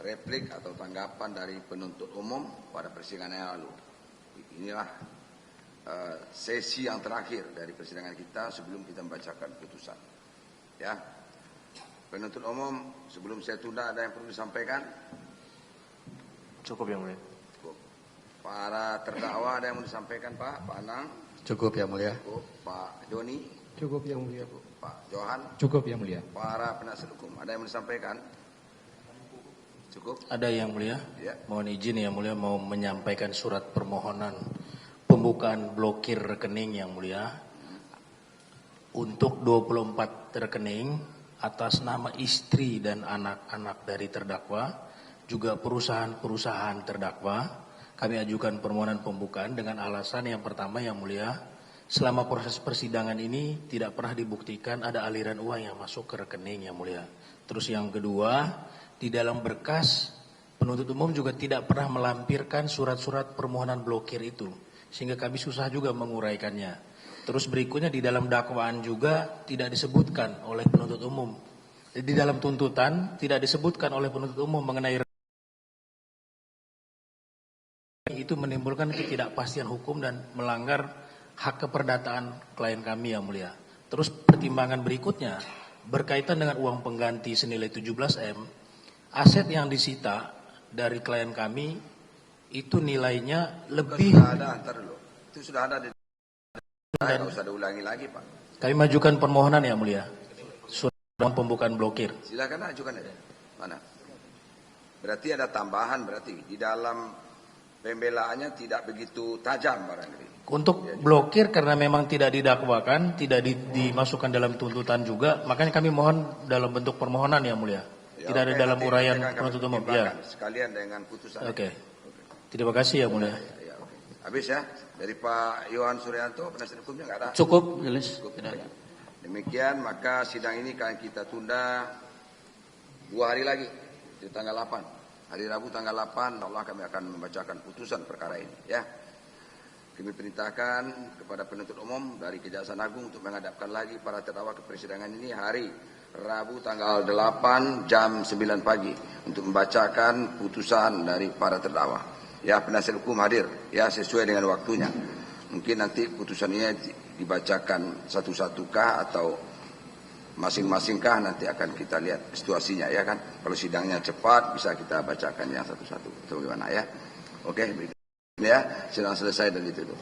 replik atau tanggapan dari penuntut umum pada persidangan yang lalu. Inilah sesi yang terakhir dari persidangan kita sebelum kita membacakan putusan. Ya, penuntut umum, sebelum saya tunda ada yang perlu disampaikan? Cukup Yang Mulia. Para terdakwa ada yang mau disampaikan, Pak? Pak Anang? Cukup Yang Mulia. Cukup. Pak Joni? Cukup Yang Mulia. Cukup. Pak Johan? Cukup Yang Mulia. Para penasihat hukum, ada yang mau disampaikan? Cukup? Ada Yang Mulia. Ya. Mohon izin Yang Mulia mau menyampaikan surat permohonan pembukaan blokir rekening Yang Mulia untuk 24 rekening atas nama istri dan anak-anak dari terdakwa, juga perusahaan-perusahaan terdakwa. Kami ajukan permohonan pembukaan dengan alasan yang pertama Yang Mulia, selama proses persidangan ini tidak pernah dibuktikan ada aliran uang yang masuk ke rekening Yang Mulia. Terus yang kedua, di dalam berkas penuntut umum juga tidak pernah melampirkan surat-surat permohonan blokir itu, sehingga kami susah juga menguraikannya. Terus berikutnya di dalam dakwaan juga tidak disebutkan oleh penuntut umum. Di dalam tuntutan tidak disebutkan oleh penuntut umum mengenai itu, menimbulkan ketidakpastian hukum dan melanggar hak keperdataan klien kami Yang Mulia. Terus pertimbangan berikutnya berkaitan dengan uang pengganti senilai 17M, aset yang disita dari klien kami itu nilainya lebih. Sudah ada, antar dulu. Itu sudah ada di. Tidak usah diulangi lagi, Pak. Kami majukan permohonan Yang Mulia, surat pembukaan blokir. Silakan ajukan aja. Mana? Berarti ada tambahan, berarti di dalam pembelaannya tidak begitu tajam barangkali. Untuk blokir karena memang tidak didakwakan, tidak dimasukkan dalam tuntutan juga, makanya kami mohon dalam bentuk permohonan Yang Mulia. Ya, tidak ada dalam uraian penuntut umum. Ya. Sekalian dengan putusan. Oke. Terima kasih Yang Mulia. Ya, oke. Habis ya, dari Pak Yohan Suryanto, penasihat hukumnya nggak ada. Cukup, jelas. Cukup. Demikian, maka sidang ini akan kita tunda 2 hari lagi, di tanggal 8. Hari Rabu tanggal 8, Allah kami akan membacakan putusan perkara ini. Ya, kami perintahkan kepada penuntut umum dari Kejaksaan Agung untuk menghadapkan lagi para terdakwa ke persidangan ini hari Rabu tanggal 8 jam 9 pagi untuk membacakan putusan dari para terdakwa. Ya, penasihat hukum hadir, ya sesuai dengan waktunya. Mungkin nanti putusan ini dibacakan satu-satukah atau masing-masingkah, nanti akan kita lihat situasinya, ya kan. Kalau sidangnya cepat bisa kita bacakan yang satu-satu atau bagaimana, ya. Oke, ya, sidang selesai dan ditutup.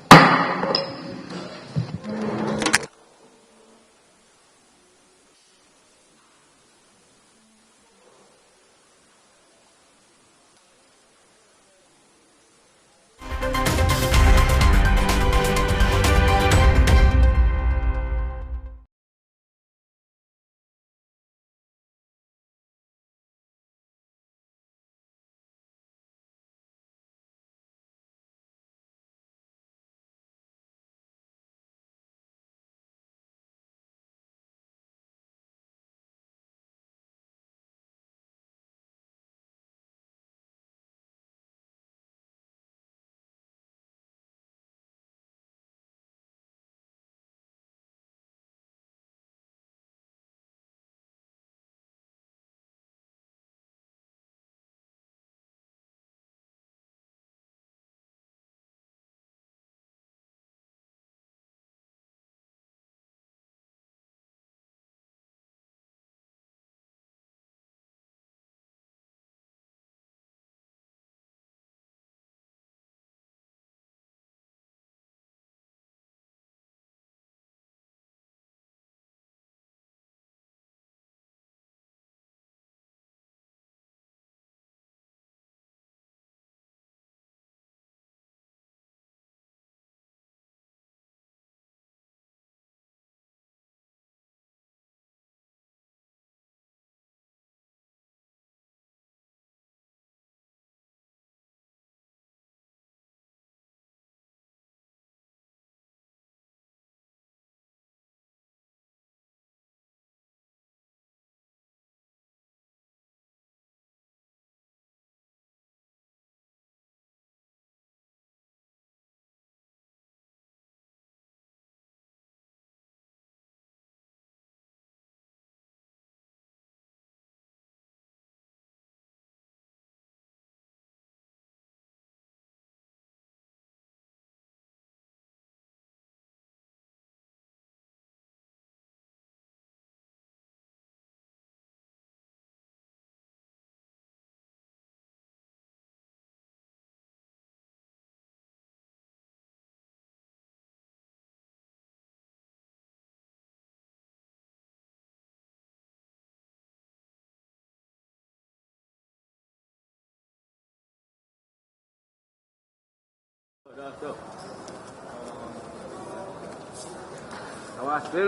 Awas,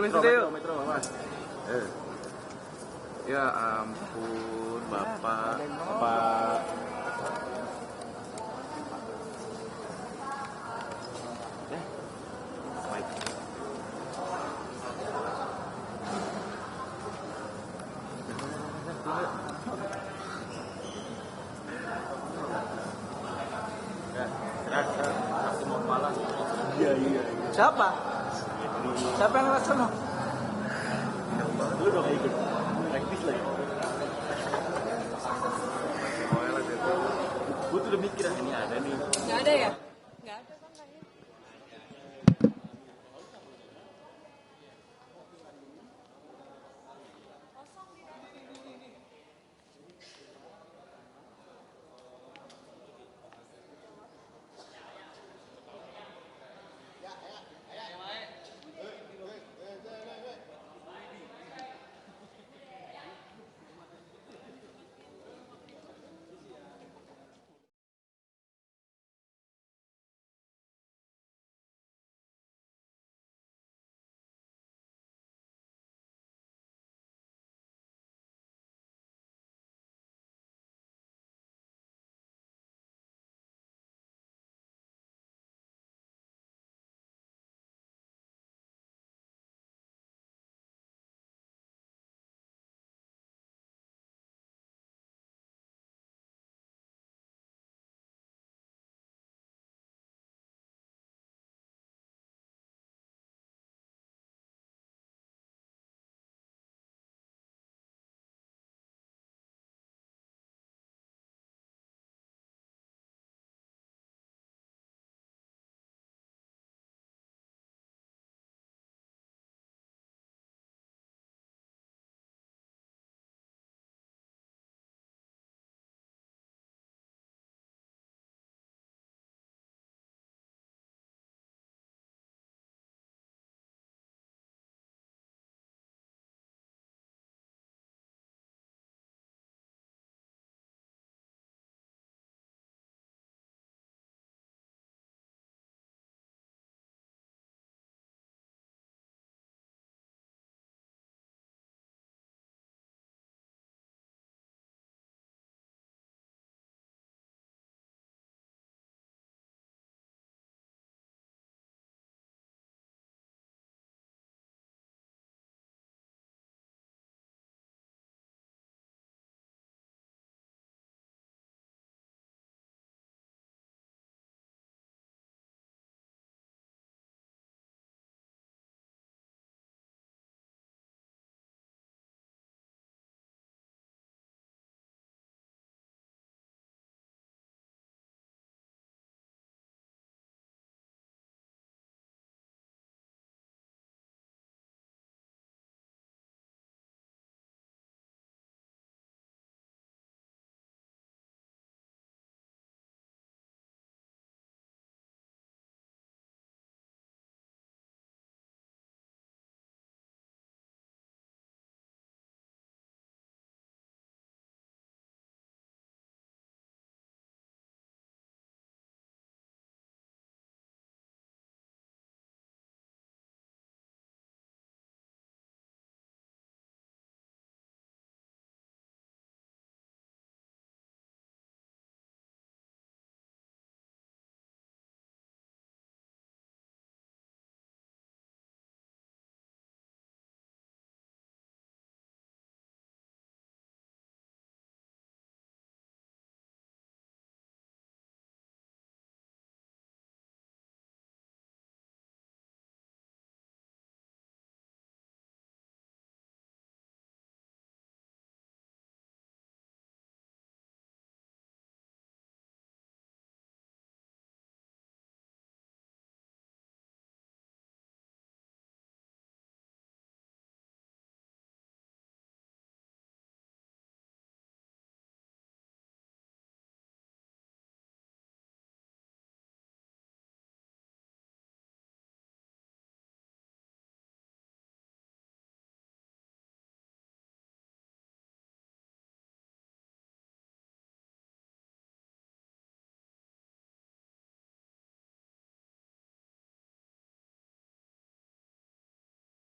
metro, awas. Ya ampun, Bapak. Siapa? Siapa yang lewat sana? Lu dong ikut. Praktis lagi. Gue tuh udah mikir ini ada nih. Nggak ada ya? Nggak ada.